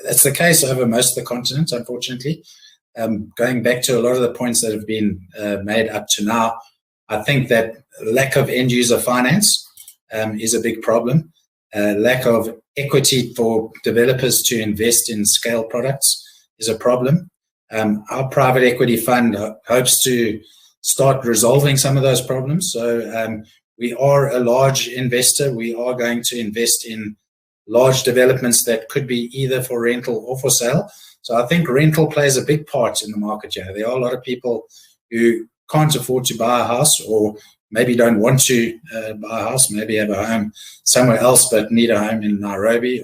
it's the case over most of the continent, unfortunately. Going back to a lot of the points that have been made up to now, I think that lack of end-user finance is a big problem. Lack of equity for developers to invest in scale products is a problem. Our private equity fund hopes to start resolving some of those problems. So we are a large investor. We are going to invest in large developments that could be either for rental or for sale. So I think rental plays a big part in the market here. There are a lot of people who can't afford to buy a house, or maybe don't want to buy a house, maybe have a home somewhere else but need a home in Nairobi.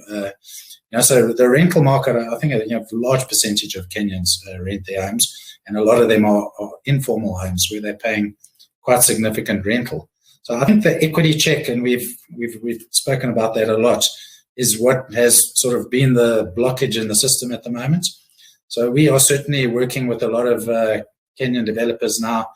So the rental market, I think a large percentage of Kenyans rent their homes, and a lot of them are informal homes where they're paying quite significant rental. So I think the equity check, and we've spoken about that a lot, is what has sort of been the blockage in the system at the moment. So we are certainly working with a lot of Kenyan developers now,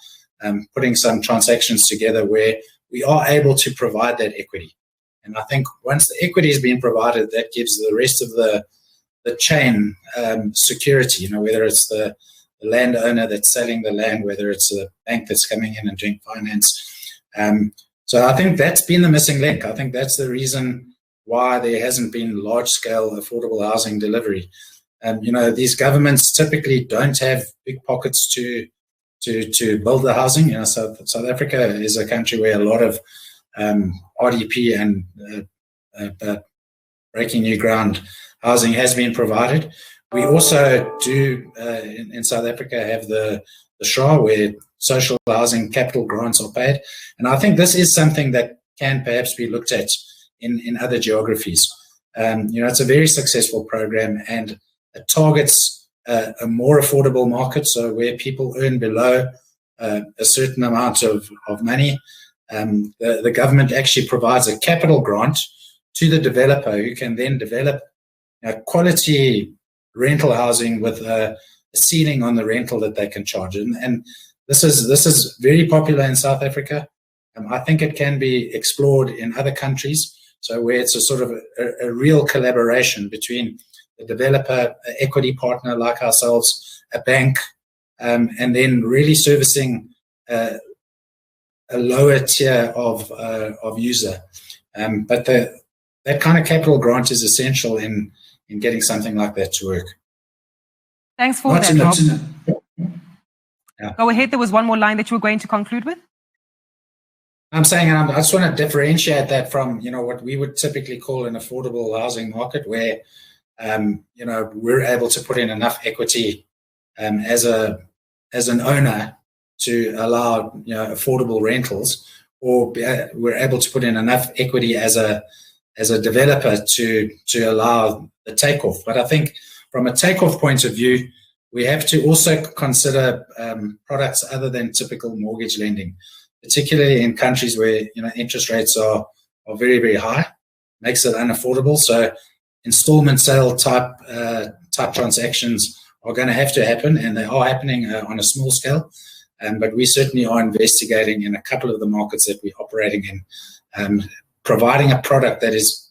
putting some transactions together where we are able to provide that equity. And I think once the equity is being provided, that gives the rest of the chain security, whether it's the landowner that's selling the land, whether it's a bank that's coming in and doing finance. So I think that's been the missing link. I think that's the reason why there hasn't been large-scale affordable housing delivery. These governments typically don't have big pockets to build the housing. South Africa is a country where a lot of RDP and breaking new ground housing has been provided. We also do in South Africa have the SHA, where social housing capital grants are paid, and I think this is something that can perhaps be looked at in other geographies. It's a very successful program, and it targets a more affordable market, so where people earn below a certain amount of money. The government actually provides a capital grant to the developer, who can then develop quality rental housing with a ceiling on the rental that they can charge. And this is very popular in South Africa. I think it can be explored in other countries, so where it's a sort of a real collaboration between the developer, an equity partner like ourselves, a bank, and then really servicing a lower tier of user. But that kind of capital grant is essential in getting something like that to work. Thanks for that, Rob. Yeah. Go ahead. There was one more line that you were going to conclude with. I'm saying, and I just want to differentiate that from what we would typically call an affordable housing market, where we're able to put in enough equity as an owner to allow affordable rentals, or we're able to put in enough equity as a developer to allow the takeoff. But I think from a takeoff point of view, we have to also consider products other than typical mortgage lending, particularly in countries where interest rates are very, very high, makes it unaffordable. So installment sale type transactions are going to have to happen, and they are happening on a small scale. But we certainly are investigating in a couple of the markets that we're operating in, providing a product that is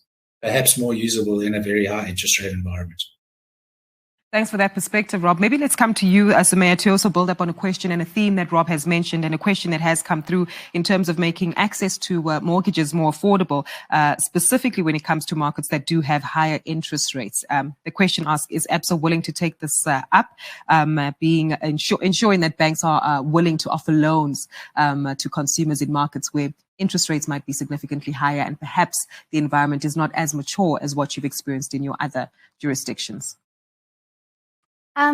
perhaps more usable in a very high interest rate environment. Thanks for that perspective, Rob. Maybe let's come to you, Sumaya, to also build up on a question and a theme that Rob has mentioned, and a question that has come through in terms of making access to mortgages more affordable, specifically when it comes to markets that do have higher interest rates. The question asks, is ABSA willing to take this up, ensuring that banks are willing to offer loans to consumers in markets where interest rates might be significantly higher and perhaps the environment is not as mature as what you've experienced in your other jurisdictions?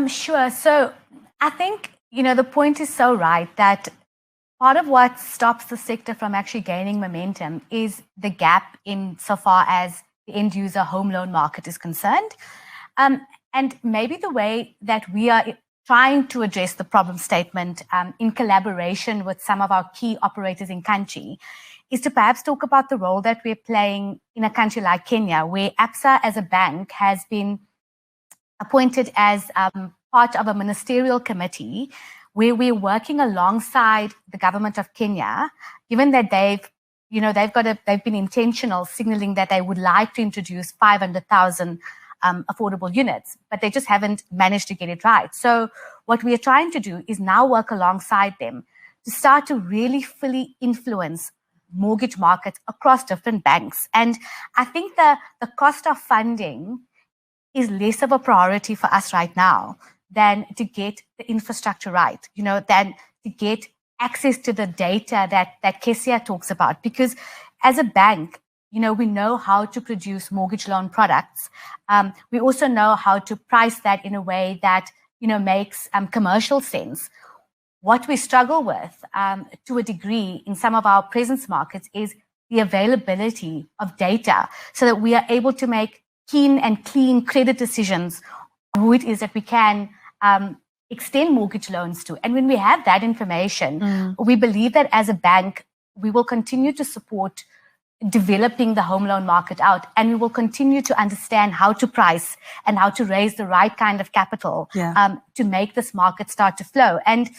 Sure. So I think, the point is so right that part of what stops the sector from actually gaining momentum is the gap in so far as the end user home loan market is concerned. And maybe the way that we are trying to address the problem statement in collaboration with some of our key operators in country is to perhaps talk about the role that we're playing in a country like Kenya, where ABSA as a bank has been appointed as part of a ministerial committee where we're working alongside the government of Kenya, given that they've been intentional, signaling that they would like to introduce 500,000 affordable units, but they just haven't managed to get it right. So what we are trying to do is now work alongside them to start to really fully influence mortgage markets across different banks. And I think the cost of funding is less of a priority for us right now than to get the infrastructure right, than to get access to the data that Kesia talks about. Because as a bank, we know how to produce mortgage loan products. We also know how to price that in a way that, makes commercial sense. What we struggle with to a degree in some of our presence markets is the availability of data so that we are able to make keen and clean credit decisions on who it is that we can extend mortgage loans to. And when we have that information, we believe that as a bank, we will continue to support developing the home loan market out, and we will continue to understand how to price and how to raise the right kind of capital to make this market start to flow. And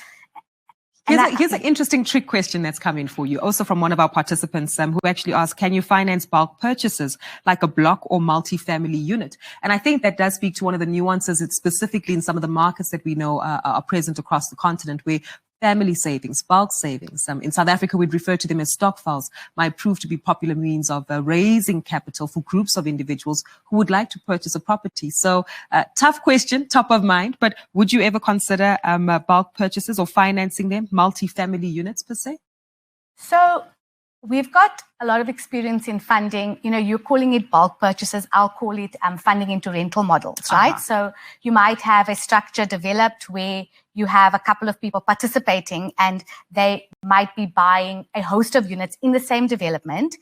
here's an interesting trick question that's come in for you, also from one of our participants who actually asked, can you finance bulk purchases like a block or multi-family unit? And I think that does speak to one of the nuances, it's specifically in some of the markets that we know are present across the continent, where family savings, bulk savings, in South Africa, we'd refer to them as stokvels, might prove to be popular means of raising capital for groups of individuals who would like to purchase a property. So tough question, top of mind, but would you ever consider bulk purchases or financing them, multi-family units per se? So we've got a lot of experience in funding. You're calling it bulk purchases. I'll call it funding into rental models, right? So you might have a structure developed where you have a couple of people participating and they might be buying a host of units in the same development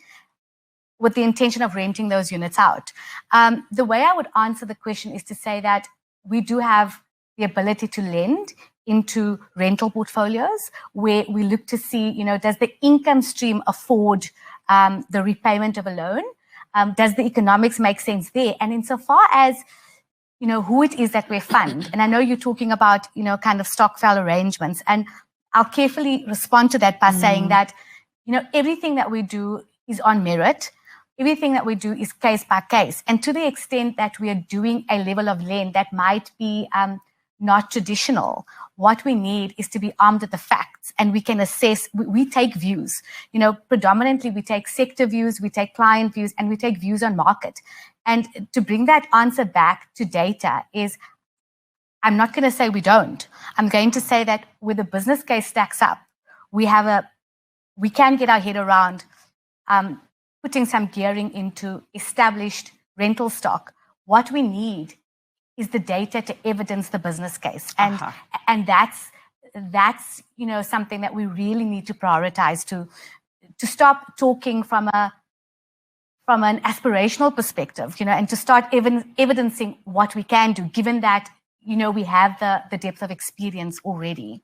with the intention of renting those units out. The way I would answer the question is to say that we do have the ability to lend into rental portfolios where we look to see, does the income stream afford the repayment of a loan? Does the economics make sense there? And insofar as, who it is that we fund, and I know you're talking about, kind of stokvel arrangements, and I'll carefully respond to that by saying that, everything that we do is on merit. Everything that we do is case by case. And to the extent that we are doing a level of lend that might be not traditional, what we need is to be armed with the facts, and we can assess. We take views, predominantly we take sector views, we take client views, and we take views on market. And to bring that answer back to data is, I'm not going to say we don't. I'm going to say that where the business case stacks up, we can get our head around putting some gearing into established rental stock. What we need is the data to evidence the business case. And that's something that we really need to prioritize to stop talking from an aspirational perspective, and to start evidencing what we can do, given that, we have the depth of experience already.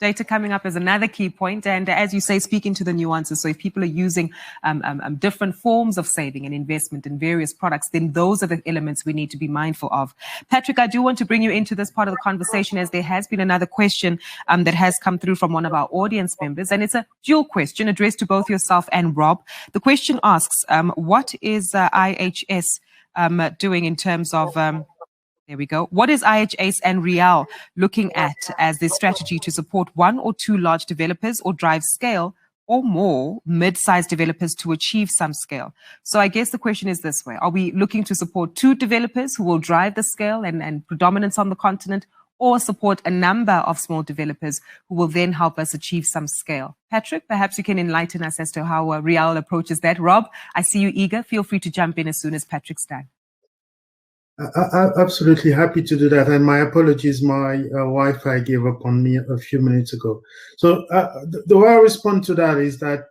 Data coming up as another key point, and as you say, speaking to the nuances. So if people are using different forms of saving and investment in various products, then those are the elements we need to be mindful of. Patrick, I do want to bring you into this part of the conversation, as there has been another question that has come through from one of our audience members, and it's a dual question addressed to both yourself and Rob. The question asks, what is IHS doing in terms of... There we go. What is IHS and Real looking at as their strategy to support one or two large developers or drive scale or more mid-sized developers to achieve some scale? So I guess the question is this way. Are we looking to support two developers who will drive the scale and predominance on the continent, or support a number of small developers who will then help us achieve some scale? Patrick, perhaps you can enlighten us as to how Real approaches that. Rob, I see you eager. Feel free to jump in as soon as Patrick's done. Absolutely happy to do that. And my apologies, my Wi-Fi gave up on me a few minutes ago. So the way I respond to that is that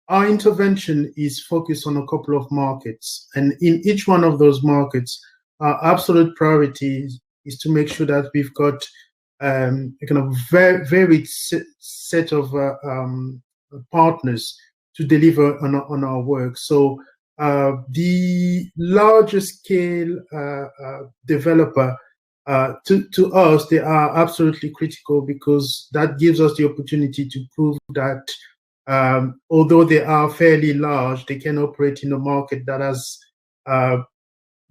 our intervention is focused on a couple of markets. And in each one of those markets, our absolute priority is to make sure that we've got a kind of varied set of partners to deliver on our work. So the larger scale developer, to us, they are absolutely critical, because that gives us the opportunity to prove that although they are fairly large, they can operate in a market that has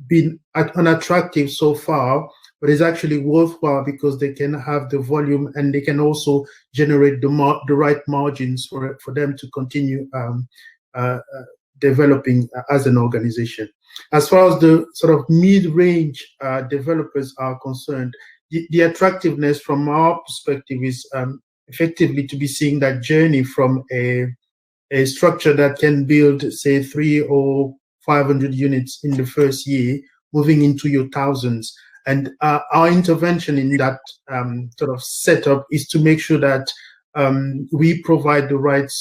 been unattractive so far, but is actually worthwhile because they can have the volume and they can also generate the right margins for them to continue developing as an organization. As far as the sort of mid-range developers are concerned, the attractiveness from our perspective is effectively to be seeing that journey from a structure that can build, say, 300 or 500 units in the first year, moving into your thousands. And our intervention in that sort of setup is to make sure that we provide the right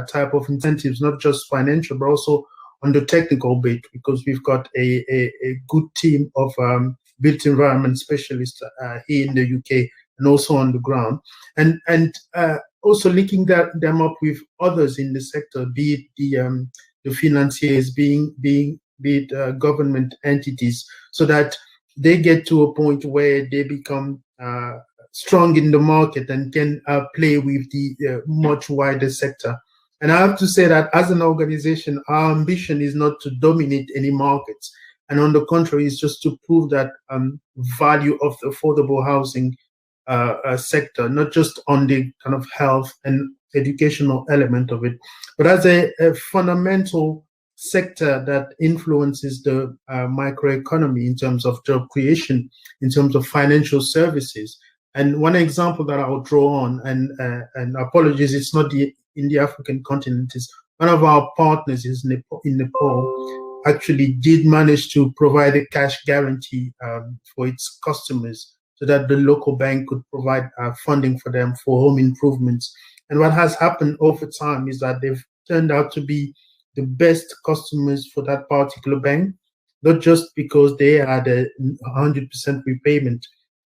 type of incentives, not just financial, but also on the technical bit, because we've got a good team of built environment specialists here in the UK and also on the ground, and also linking them up with others in the sector, be it the financiers, be it government entities, so that they get to a point where they become strong in the market and can play with the much wider sector. And I have to say that as an organization, our ambition is not to dominate any markets. And on the contrary, it's just to prove that value of the affordable housing sector, not just on the kind of health and educational element of it, but as a fundamental sector that influences the microeconomy in terms of job creation, in terms of financial services. And one example that I'll draw on, and apologies, it's not in the African continent, is one of our partners is in Nepal actually did manage to provide a cash guarantee for its customers, so that the local bank could provide funding for them for home improvements. And what has happened over time is that they've turned out to be the best customers for that particular bank, not just because they had a 100% repayment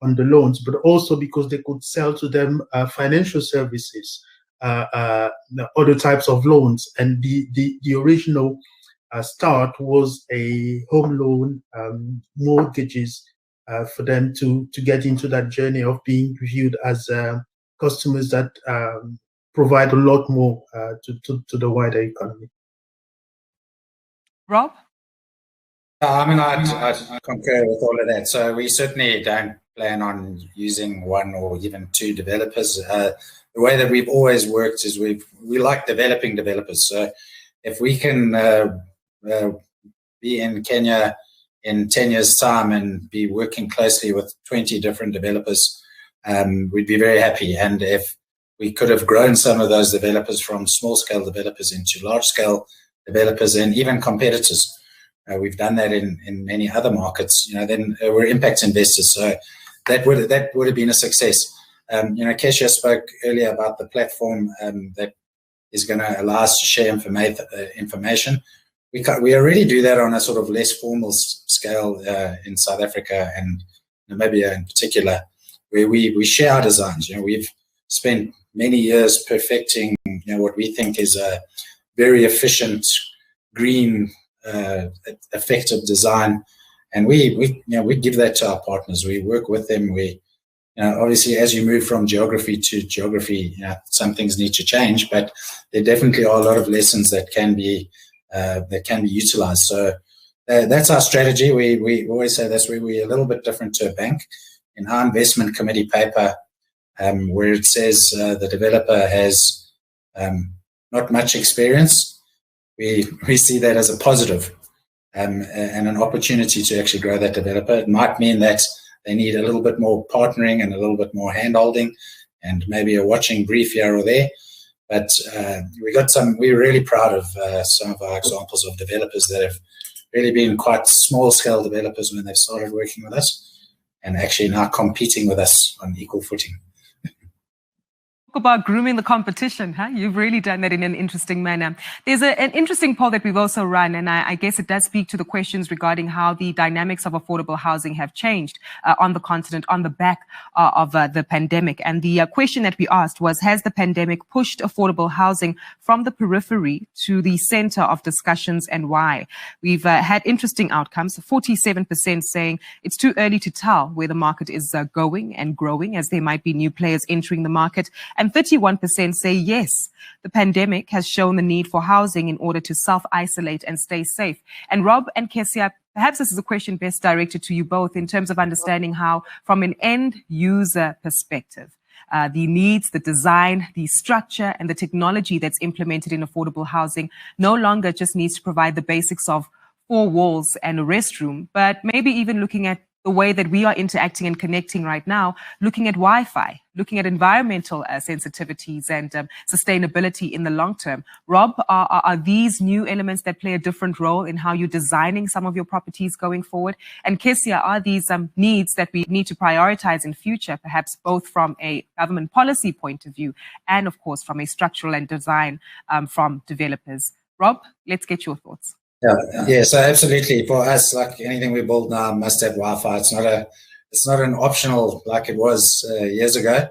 on the loans, but also because they could sell to them financial services, other types of loans. And the original start was a home loan, mortgages, for them to get into that journey of being viewed as customers that provide a lot more to the wider economy. Rob? I mean, I concur with all of that. So we certainly don't plan on using one or even two developers. The way that we've always worked is we like developing developers. So if we can be in Kenya in 10 years' time and be working closely with 20 different developers, we'd be very happy. And if we could have grown some of those developers from small-scale developers into large-scale developers and even competitors, we've done that in many other markets, then we're impact investors. So that would have been a success. Kesha spoke earlier about the platform that is going to allow us to share information. We already do that on a sort of less formal scale in South Africa and Namibia in particular, where we share our designs. We've spent many years perfecting what we think is a very efficient, green, effective design, and we give that to our partners. We work with them. We obviously, as you move from geography to geography, some things need to change, but there definitely are a lot of lessons that can be utilized. So that's our strategy. We always say that's where we're a little bit different to a bank. In our investment committee paper, where it says the developer has not much experience, we see that as a positive and an opportunity to actually grow that developer. It might mean that they need a little bit more partnering and a little bit more hand-holding and maybe a watching brief here or there. But we're really proud of some of our examples of developers that have really been quite small-scale developers when they've started working with us, and actually now competing with us on equal footing. About grooming the competition, huh? You've really done that in an interesting manner. There's an interesting poll that we've also run, and I guess it does speak to the questions regarding how the dynamics of affordable housing have changed on the continent on the back of the pandemic. And the question that we asked was, has the pandemic pushed affordable housing from the periphery to the center of discussions, and why? We've had interesting outcomes, 47% saying it's too early to tell where the market is going and growing, as there might be new players entering the market. And 31% say yes, the pandemic has shown the need for housing in order to self-isolate and stay safe. And Rob and Kessia, perhaps this is a question best directed to you both in terms of understanding how, from an end user perspective, the needs, the design, the structure, and the technology that's implemented in affordable housing no longer just needs to provide the basics of 4 walls and a restroom, but maybe even looking at the way that we are interacting and connecting right now, looking at Wi-Fi, looking at environmental sensitivities and sustainability in the long term. Rob, are these new elements that play a different role in how you're designing some of your properties going forward? And Kessia, are these needs that we need to prioritize in future, perhaps both from a government policy point of view and, of course, from a structural and design from developers? Rob, let's get your thoughts. Yeah, so absolutely. For us, like anything we build now must have Wi-Fi. It's not an optional like it was years ago.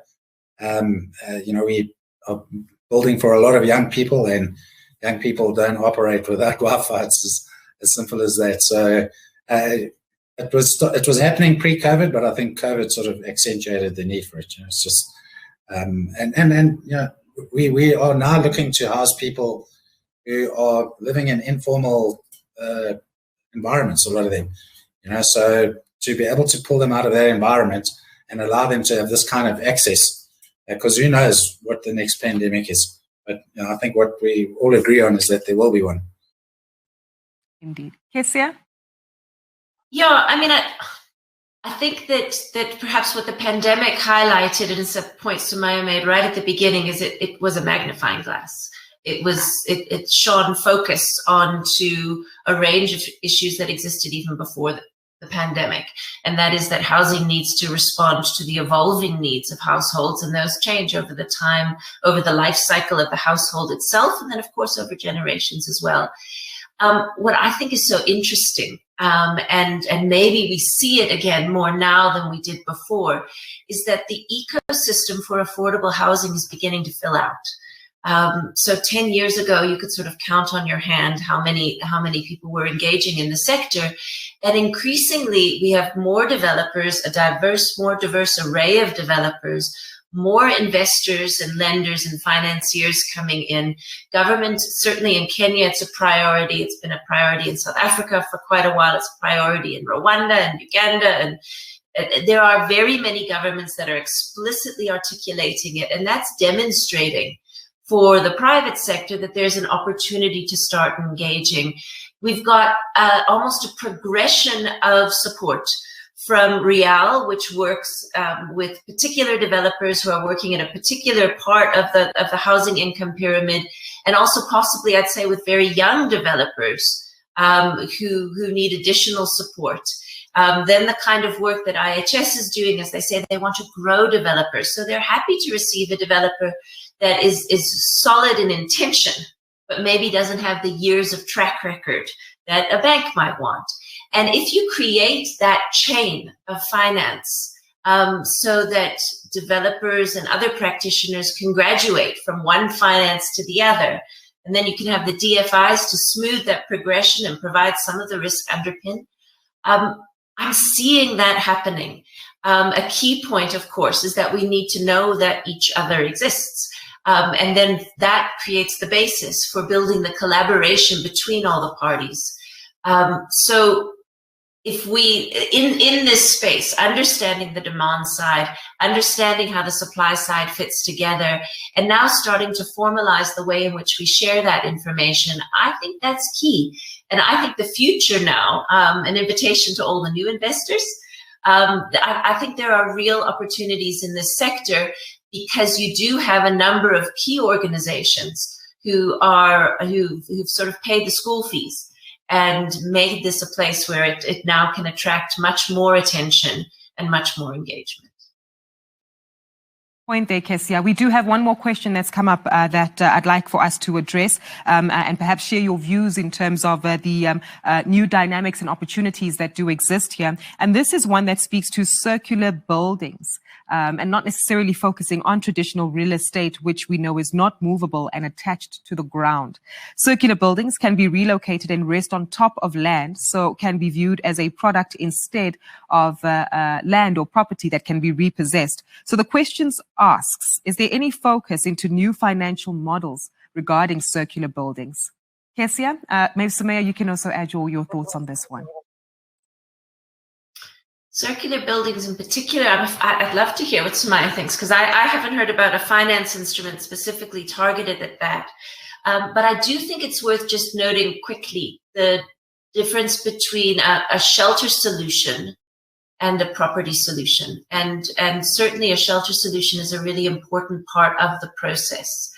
We are building for a lot of young people, and young people don't operate without Wi-Fi. It's as simple as that. So it was happening pre-COVID, but I think COVID sort of accentuated the need for it. It's just we are now looking to house people who are living in informal environments, a lot of them, so to be able to pull them out of their environment and allow them to have this kind of access, because who knows what the next pandemic is. But I think what we all agree on is that there will be one. Indeed. Kessia? Yeah, I mean, I think that perhaps what the pandemic highlighted, and it's a point Sumaya made right at the beginning, is it was a magnifying glass. It shone focus onto a range of issues that existed even before the pandemic, and that is that housing needs to respond to the evolving needs of households, and those change over the life cycle of the household itself, and then of course over generations as well. What I think is so interesting, and maybe we see it again more now than we did before, is that the ecosystem for affordable housing is beginning to fill out. So 10 years ago, you could sort of count on your hand how many people were engaging in the sector. And increasingly, we have more developers, more diverse array of developers, more investors and lenders and financiers coming in. Government, certainly in Kenya, it's a priority. It's been a priority in South Africa for quite a while. It's a priority in Rwanda and Uganda. And there are very many governments that are explicitly articulating it. And that's demonstrating for the private sector that there's an opportunity to start engaging. We've got almost a progression of support from Real, which works with particular developers who are working in a particular part of the housing income pyramid, and also possibly, I'd say, with very young developers who need additional support. Then the kind of work that IHS is doing, as they say, they want to grow developers. So they're happy to receive a developer that is solid in intention, but maybe doesn't have the years of track record that a bank might want. And if you create that chain of finance so that developers and other practitioners can graduate from one finance to the other, and then you can have the DFIs to smooth that progression and provide some of the risk underpin, I'm seeing that happening. A key point, of course, is that we need to know that each other exists. And then that creates the basis for building the collaboration between all the parties. So if we, in this space, understanding the demand side, understanding how the supply side fits together, and now starting to formalize the way in which we share that information, I think that's key. And I think the future now, an invitation to all the new investors, I think there are real opportunities in this sector, because you do have a number of key organizations who've sort of paid the school fees. and made this a place where it now can attract much more attention and much more engagement. Point there, Kessia. We do have one more question that's come up that I'd like for us to address and perhaps share your views in terms of the new dynamics and opportunities that do exist here. And this is one that speaks to circular buildings and not necessarily focusing on traditional real estate, which we know is not movable and attached to the ground. Circular buildings can be relocated and rest on top of land, so can be viewed as a product instead of land or property that can be repossessed. So the questions asks, is there any focus into new financial models regarding circular buildings? Kessia, maybe Sumaya, you can also add your thoughts on this one. Circular buildings in particular, I'd love to hear what Sumaya thinks, because I haven't heard about a finance instrument specifically targeted at that. But I do think it's worth just noting quickly the difference between a shelter solution and a property solution. And certainly a shelter solution is a really important part of the process.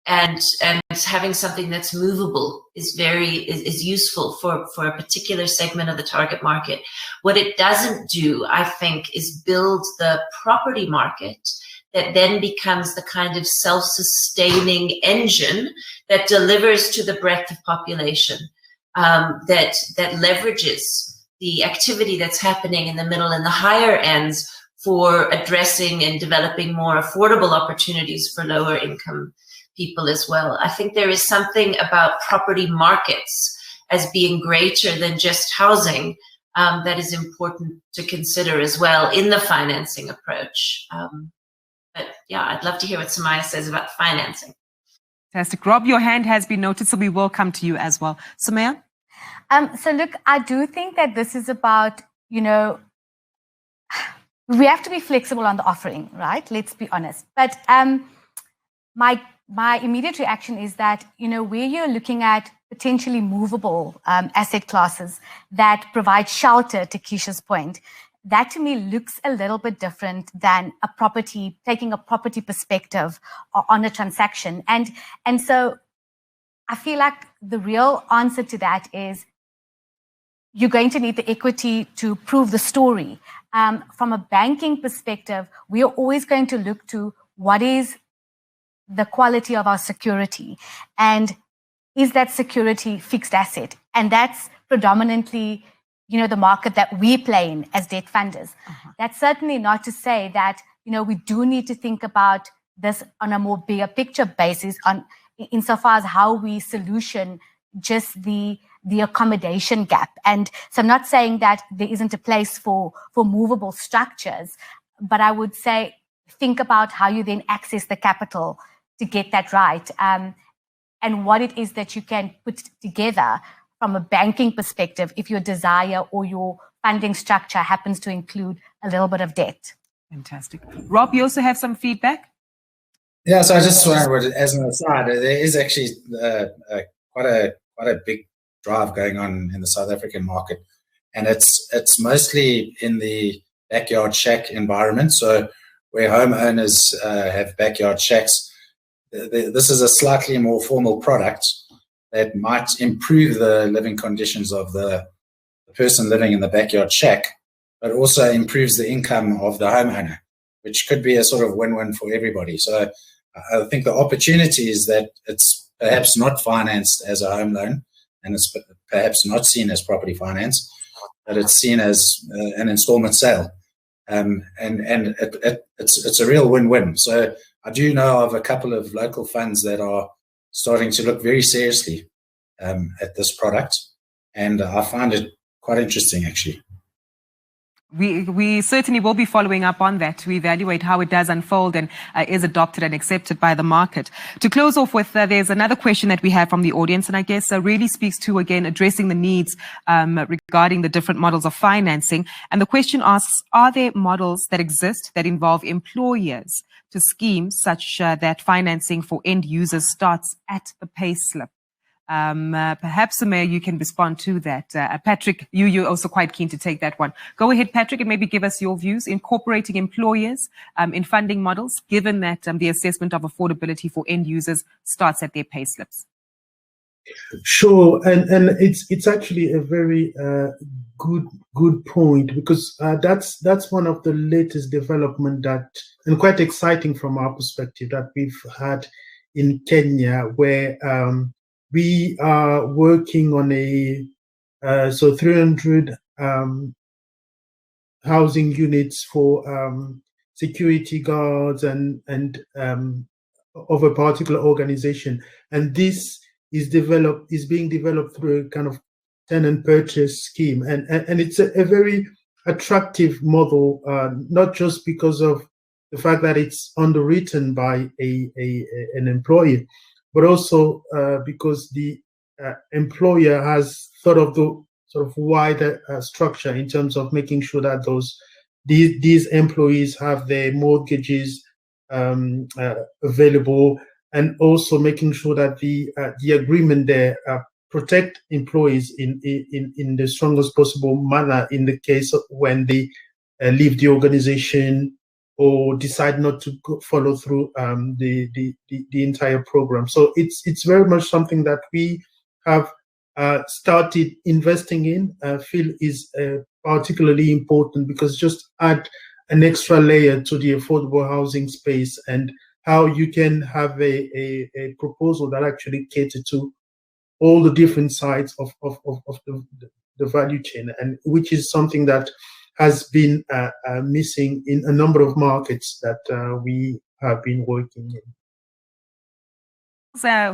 And having something that's movable is useful for a particular segment of the target market. What it doesn't do, I think, is build the property market that then becomes the kind of self-sustaining engine that delivers to the breadth of population, that leverages the activity that's happening in the middle and the higher ends for addressing and developing more affordable opportunities for lower income people as well. I think there is something about property markets as being greater than just housing that is important to consider as well in the financing approach. But yeah, I'd love to hear what Sumaya says about financing. Fantastic. Rob, your hand has been noted, so we will come to you as well. Sumaya? So look, I do think that this is about, we have to be flexible on the offering, right? Let's be honest. But my immediate reaction is that, where you're looking at potentially movable asset classes that provide shelter, to Keisha's point, that to me looks a little bit different than taking a property perspective on a transaction. And so I feel like the real answer to that is you're going to need the equity to prove the story. From a banking perspective, we are always going to look to what is the quality of our security, and is that security fixed asset? And that's predominantly, the market that we play in as debt funders. That's certainly not to say that, we do need to think about this on a more bigger picture basis insofar as how we solution just the accommodation gap. And so I'm not saying that there isn't a place for movable structures, but I would say think about how you then access the capital to get that right, and what it is that you can put together from a banking perspective if your desire or your funding structure happens to include a little bit of debt. Fantastic. Rob, you also have some feedback? Yeah, so I just want to, as an aside, there is actually quite a big drive going on in the South African market, and it's mostly in the backyard shack environment. So where homeowners have backyard shacks, this is a slightly more formal product that might improve the living conditions of the person living in the backyard shack, but also improves the income of the homeowner, which could be a sort of win-win for everybody. So I think the opportunity is that it's perhaps not financed as a home loan, and it's perhaps not seen as property finance, but it's seen as an installment sale. And it's a real win-win. So I do know of a couple of local funds that are starting to look very seriously at this product, and I find it quite interesting, actually. We certainly will be following up on that to evaluate how it does unfold and is adopted and accepted by the market. To close off with, there's another question that we have from the audience, and I guess really speaks to, again, addressing the needs regarding the different models of financing. And the question asks, are there models that exist that involve employers to schemes such that financing for end users starts at the pay slip? Perhaps, Sumaya, you can respond to that. Patrick, you're also quite keen to take that one. Go ahead, Patrick, and maybe give us your views, incorporating employers in funding models, given that the assessment of affordability for end users starts at their pay slips. Sure, and it's actually a very good point, because that's one of the latest development that, and quite exciting from our perspective, that we've had in Kenya, where we are working on a 300 housing units for security guards and of a particular organization, and this is being developed through a kind of tenant purchase scheme, and it's a very attractive model, not just because of the fact that it's underwritten by an employer, but also because the employer has thought of the sort of wider structure in terms of making sure that these employees have their mortgages available, and also making sure that the agreement there protect employees in the strongest possible manner in the case of when they leave the organization or decide not to follow through the entire program. So it's very much something that we have started investing in. Feel is particularly important because just add an extra layer to the affordable housing space, and how you can have a proposal that actually caters to all the different sides of the value chain, and which is something that has been missing in a number of markets that we have been working in.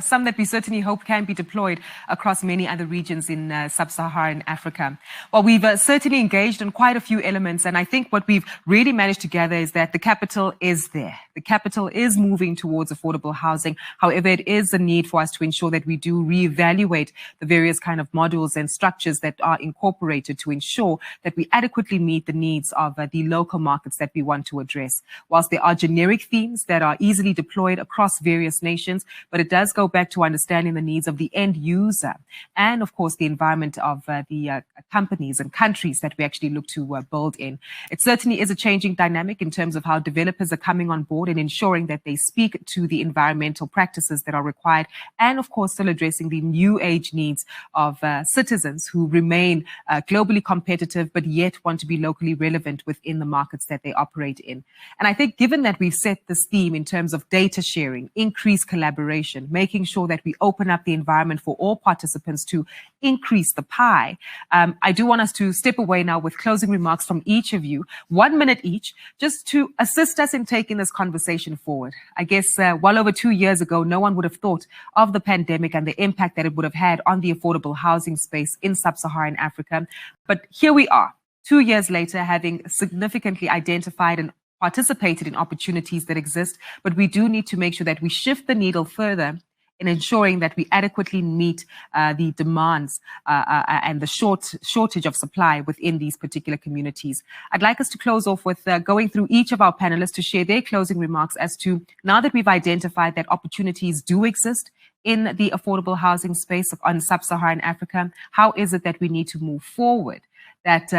Some that we certainly hope can be deployed across many other regions in Sub-Saharan Africa. Well, we've certainly engaged in quite a few elements, and I think what we've really managed to gather is that the capital is there. The capital is moving towards affordable housing. However, it is a need for us to ensure that we do reevaluate the various kind of models and structures that are incorporated to ensure that we adequately meet the needs of the local markets that we want to address. Whilst there are generic themes that are easily deployed across various nations, but it does go back to understanding the needs of the end user and, of course, the environment of the companies and countries that we actually look to build in. It certainly is a changing dynamic in terms of how developers are coming on board and ensuring that they speak to the environmental practices that are required, and, of course, still addressing the new age needs of citizens who remain globally competitive but yet want to be locally relevant within the markets that they operate in. And I think given that we've set this theme in terms of data sharing, increased collaboration, making sure that we open up the environment for all participants to increase the pie. I do want us to step away now with closing remarks from each of you, 1 minute each, just to assist us in taking this conversation forward. I guess well over 2 years ago, no one would have thought of the pandemic and the impact that it would have had on the affordable housing space in Sub-Saharan Africa. But here we are, 2 years later, having significantly identified and participated in opportunities that exist, but we do need to make sure that we shift the needle further in ensuring that we adequately meet the demands and the shortage of supply within these particular communities. I'd like us to close off with going through each of our panelists to share their closing remarks as to, now that we've identified that opportunities do exist in the affordable housing space on Sub-Saharan Africa, how is it that we need to move forward? That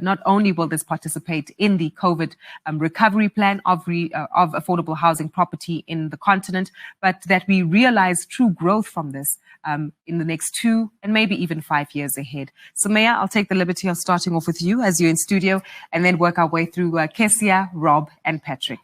not only will this participate in the COVID recovery plan of affordable housing property in the continent, but that we realize true growth from this in the next 2 and maybe even 5 years ahead. So, Maya, I'll take the liberty of starting off with you as you're in studio, and then work our way through Kessia, Rob, and Patrick.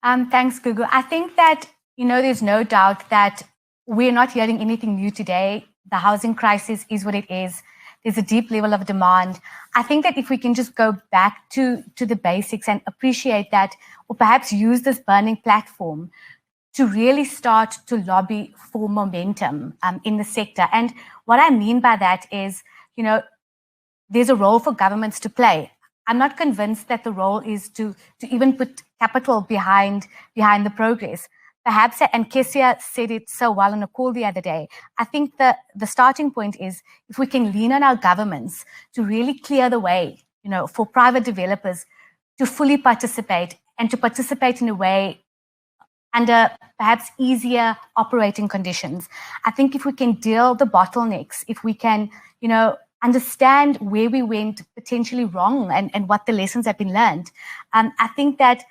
Thanks, Gugu. I think that, there's no doubt that we're not hearing anything new today. The housing crisis is what it is. There's a deep level of demand. I think that if we can just go back to the basics and appreciate that, or perhaps use this burning platform to really start to lobby for momentum in the sector. And what I mean by that is, there's a role for governments to play. I'm not convinced that the role is to even put capital behind the progress. Perhaps, and Kessia said it so well on a call the other day, I think the starting point is if we can lean on our governments to really clear the way, for private developers to fully participate, and to participate in a way under perhaps easier operating conditions. I think if we can deal the bottlenecks, if we can, understand where we went potentially wrong and what the lessons have been learned, I think that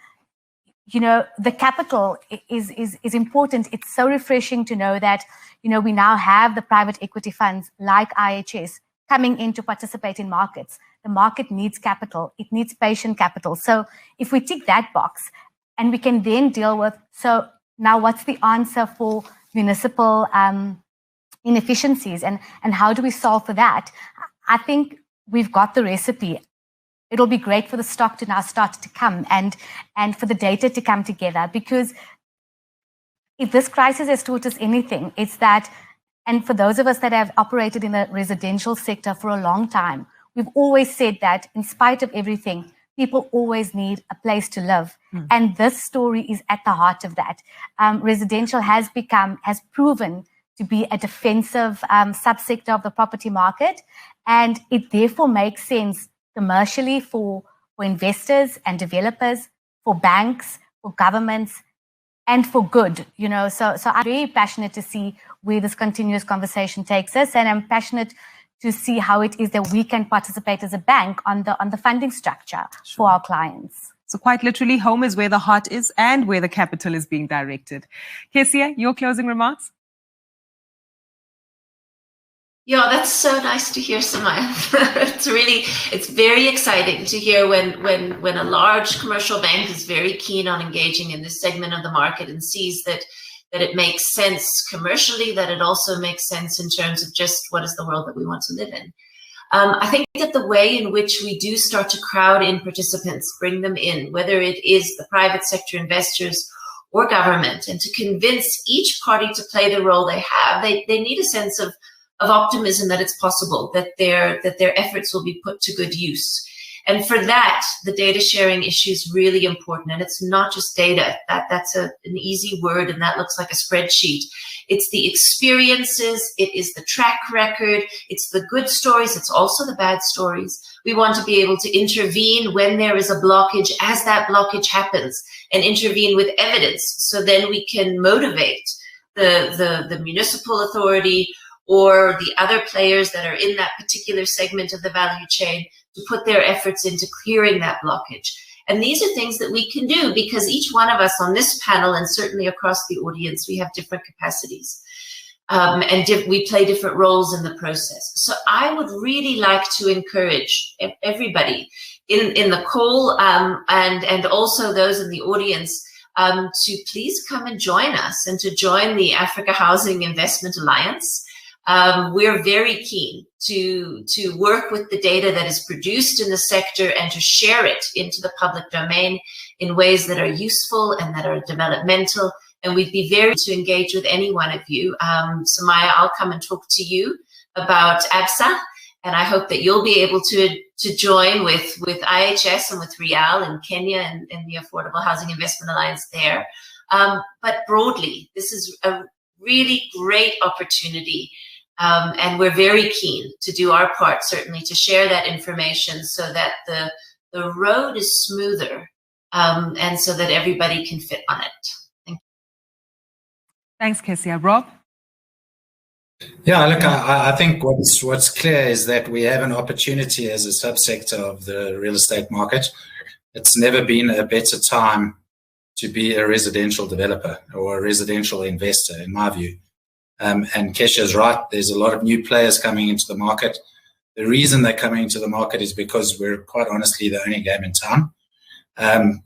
the capital is important. It's so refreshing to know that, we now have the private equity funds like IHS coming in to participate in markets. The market needs capital. It needs patient capital. So if we tick that box and we can then deal with, so now what's the answer for municipal inefficiencies and how do we solve for that? I think we've got the recipe. It'll be great for the stock to now start to come and for the data to come together, because if this crisis has taught us anything, it's that, and for those of us that have operated in the residential sector for a long time, we've always said that in spite of everything, people always need a place to live. And this story is at the heart of that. Residential has proven to be a defensive subsector of the property market. And it therefore makes sense commercially for investors and developers, for banks, for governments, and for good, So I'm very passionate to see where this continuous conversation takes us, and I'm passionate to see how it is that we can participate as a bank on the funding structure for our clients. So quite literally, home is where the heart is and where the capital is being directed. Kezia, your closing remarks? Yeah, that's so nice to hear, Samaya. It's very exciting to hear when a large commercial bank is very keen on engaging in this segment of the market and sees that it makes sense commercially, that it also makes sense in terms of just what is the world that we want to live in. I think that the way in which we do start to crowd in participants, bring them in, whether it is the private sector investors or government, and to convince each party to play the role they have, they need a sense of optimism that it's possible, that their efforts will be put to good use. And for that, the data sharing issue is really important. And it's not just data. That's an easy word, and that looks like a spreadsheet. It's the experiences, it is the track record, it's the good stories, it's also the bad stories. We want to be able to intervene when there is a blockage, as that blockage happens, and intervene with evidence. So then we can motivate the municipal authority or the other players that are in that particular segment of the value chain to put their efforts into clearing that blockage. And these are things that we can do because each one of us on this panel, and certainly across the audience, we have different capacities. We play different roles in the process. So I would really like to encourage everybody in the call and also those in the audience to please come and join us and to join the Africa Housing Investment Alliance. We're very keen to work with the data that is produced in the sector and to share it into the public domain in ways that are useful and that are developmental. And we'd be very to engage with any one of you. Samaya, I'll come and talk to you about ABSA, and I hope that you'll be able to join with IHS and with Real in Kenya and the Affordable Housing Investment Alliance there. But broadly, this is a really great opportunity. And we're very keen to do our part, certainly, to share that information so that the road is smoother and so that everybody can fit on it. Thank you. Thanks, Kezia. Rob? Yeah, look, I think what's clear is that we have an opportunity as a subsector of the real estate market. It's never been a better time to be a residential developer or a residential investor, in my view. And Kesha's right, there's a lot of new players coming into the market. The reason they're coming into the market is because we're quite honestly the only game in town.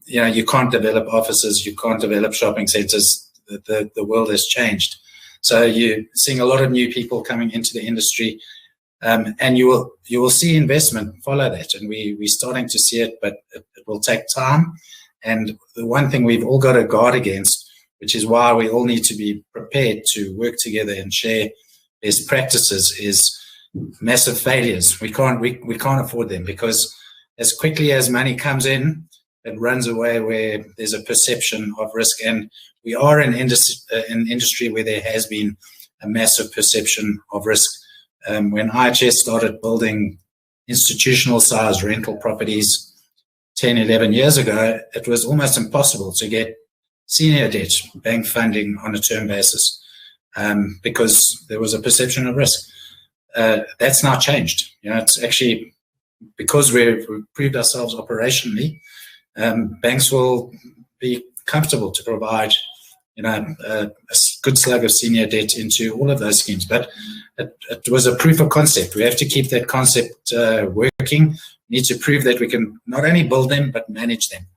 You can't develop offices, you can't develop shopping centers. The world has changed. So you're seeing a lot of new people coming into the industry, and you will see investment follow that. And we're starting to see it, but it will take time. And the one thing we've all got to guard against, which is why we all need to be prepared to work together and share best practices, is massive failures. We can't afford them, because as quickly as money comes in, it runs away where there's a perception of risk. And we are in an industry where there has been a massive perception of risk. When IHS started building institutional sized rental properties 10, 11 years ago, it was almost impossible to get senior debt, bank funding on a term basis, because there was a perception of risk. That's now changed. It's actually because we've proved ourselves operationally. Banks will be comfortable to provide, a good slug of senior debt into all of those schemes. But it was a proof of concept. We have to keep that concept working. We need to prove that we can not only build them, but manage them.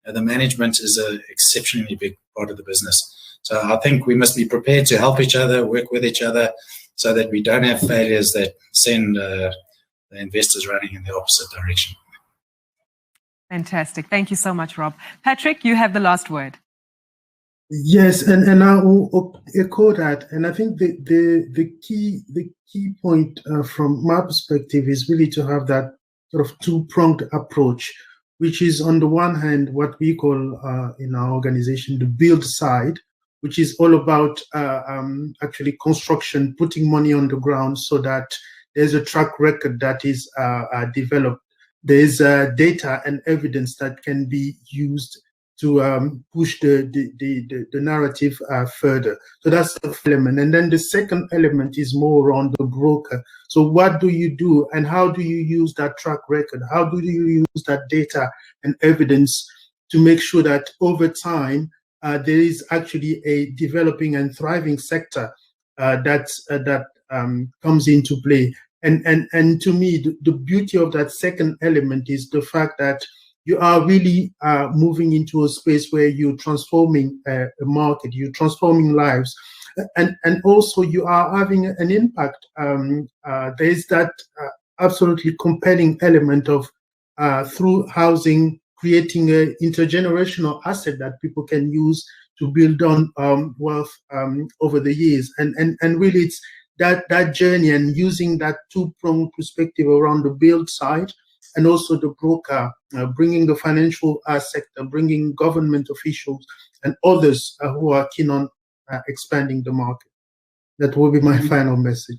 The management is an exceptionally big part of the business. So I think we must be prepared to help each other, work with each other, so that we don't have failures that send the investors running in the opposite direction. Fantastic. Thank you so much, Rob. Patrick, you have the last word. Yes, and I will echo that. And I think the key point from my perspective is really to have that sort of two-pronged approach, which is on the one hand what we call in our organization the build side, which is all about actually construction, putting money on the ground so that there's a track record that is developed. There's data and evidence that can be used to push the narrative further. So that's the element. And then the second element is more around the broker. So what do you do and how do you use that track record? How do you use that data and evidence to make sure that over time there is actually a developing and thriving sector that comes into play? And to me, the beauty of that second element is the fact that you are really moving into a space where you're transforming a market, you're transforming lives, and also you are having an impact. There is that absolutely compelling element of through housing, creating an intergenerational asset that people can use to build on wealth over the years. And really it's that journey and using that two-pronged perspective around the build side and also the broker, bringing the financial sector, bringing government officials and others who are keen on expanding the market. That will be my final message.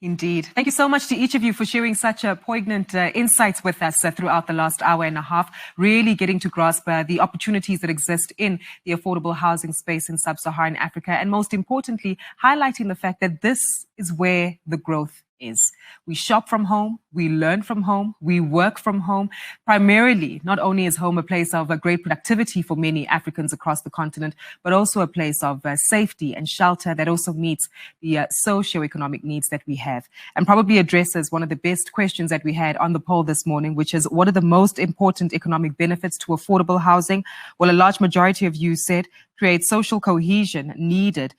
Indeed. Thank you so much to each of you for sharing such poignant insights with us throughout the last hour and a half, really getting to grasp the opportunities that exist in the affordable housing space in Sub-Saharan Africa, and most importantly, highlighting the fact that this is where the growth is. We shop from home, we learn from home, we work from home. Primarily, not only is home a place of great productivity for many Africans across the continent, but also a place of safety and shelter that also meets the socio-economic needs that we have, and probably addresses one of the best questions that we had on the poll this morning, which is, what are the most important economic benefits to affordable housing? Well, a large majority of you said create social cohesion needed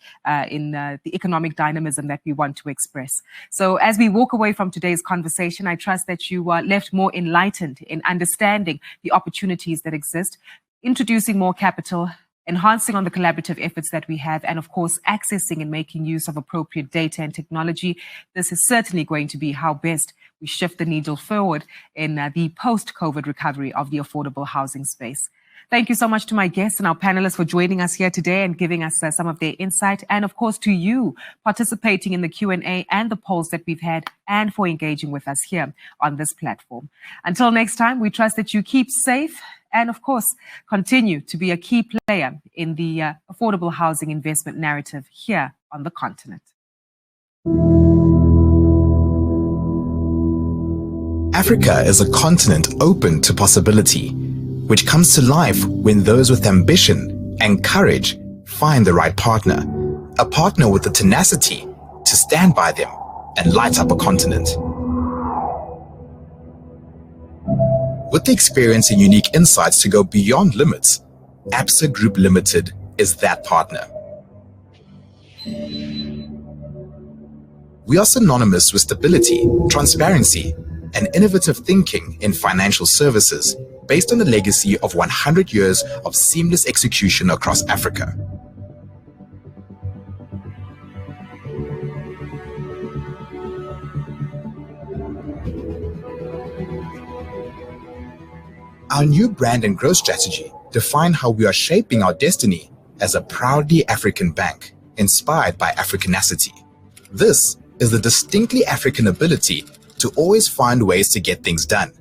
in the economic dynamism that we want to express. So as we walk away from today's conversation, I trust that you are left more enlightened in understanding the opportunities that exist, introducing more capital, enhancing on the collaborative efforts that we have, and of course, accessing and making use of appropriate data and technology. This is certainly going to be how best we shift the needle forward in the post-COVID recovery of the affordable housing space. Thank you so much to my guests and our panelists for joining us here today and giving us some of their insight. And of course, to you participating in the Q&A and the polls that we've had, and for engaging with us here on this platform. Until next time, we trust that you keep safe and of course, continue to be a key player in the affordable housing investment narrative here on the continent. Africa is a continent open to possibility, which comes to life when those with ambition and courage find the right partner, a partner with the tenacity to stand by them and light up a continent. With the experience and unique insights to go beyond limits, Absa Group Limited is that partner. We are synonymous with stability, transparency, and innovative thinking in financial services, based on the legacy of 100 years of seamless execution across Africa. Our new brand and growth strategy define how we are shaping our destiny as a proudly African bank, inspired by Africanacity. This is the distinctly African ability to always find ways to get things done.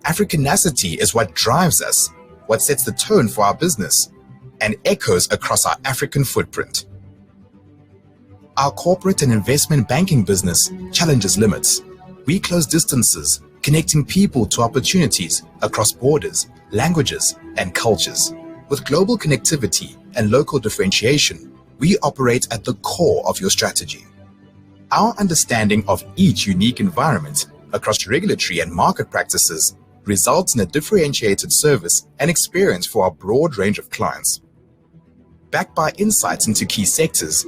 Africanacity is what drives us, what sets the tone for our business, and echoes across our African footprint. Our corporate and investment banking business challenges limits. We close distances, connecting people to opportunities across borders, languages, and cultures. With global connectivity and local differentiation, we operate at the core of your strategy. Our understanding of each unique environment across regulatory and market practices results in a differentiated service and experience for our broad range of clients. Backed by insights into key sectors,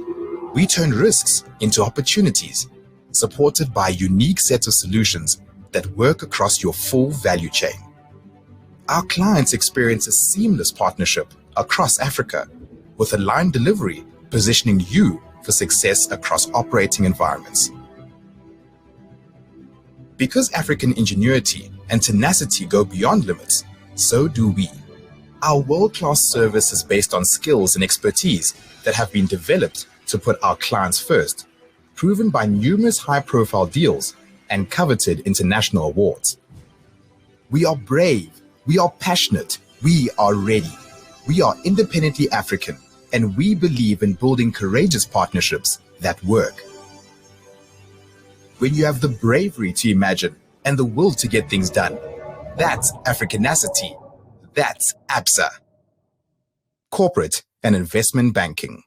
we turn risks into opportunities, supported by a unique set of solutions that work across your full value chain. Our clients experience a seamless partnership across Africa, with aligned delivery positioning you for success across operating environments. Because African ingenuity and tenacity go beyond limits, so do we. Our world-class service is based on skills and expertise that have been developed to put our clients first, proven by numerous high-profile deals and coveted international awards. We are brave, we are passionate, we are ready. We are independently African, and we believe in building courageous partnerships that work. When you have the bravery to imagine and the will to get things done, that's Africanacity. That's ABSA. Corporate and Investment Banking.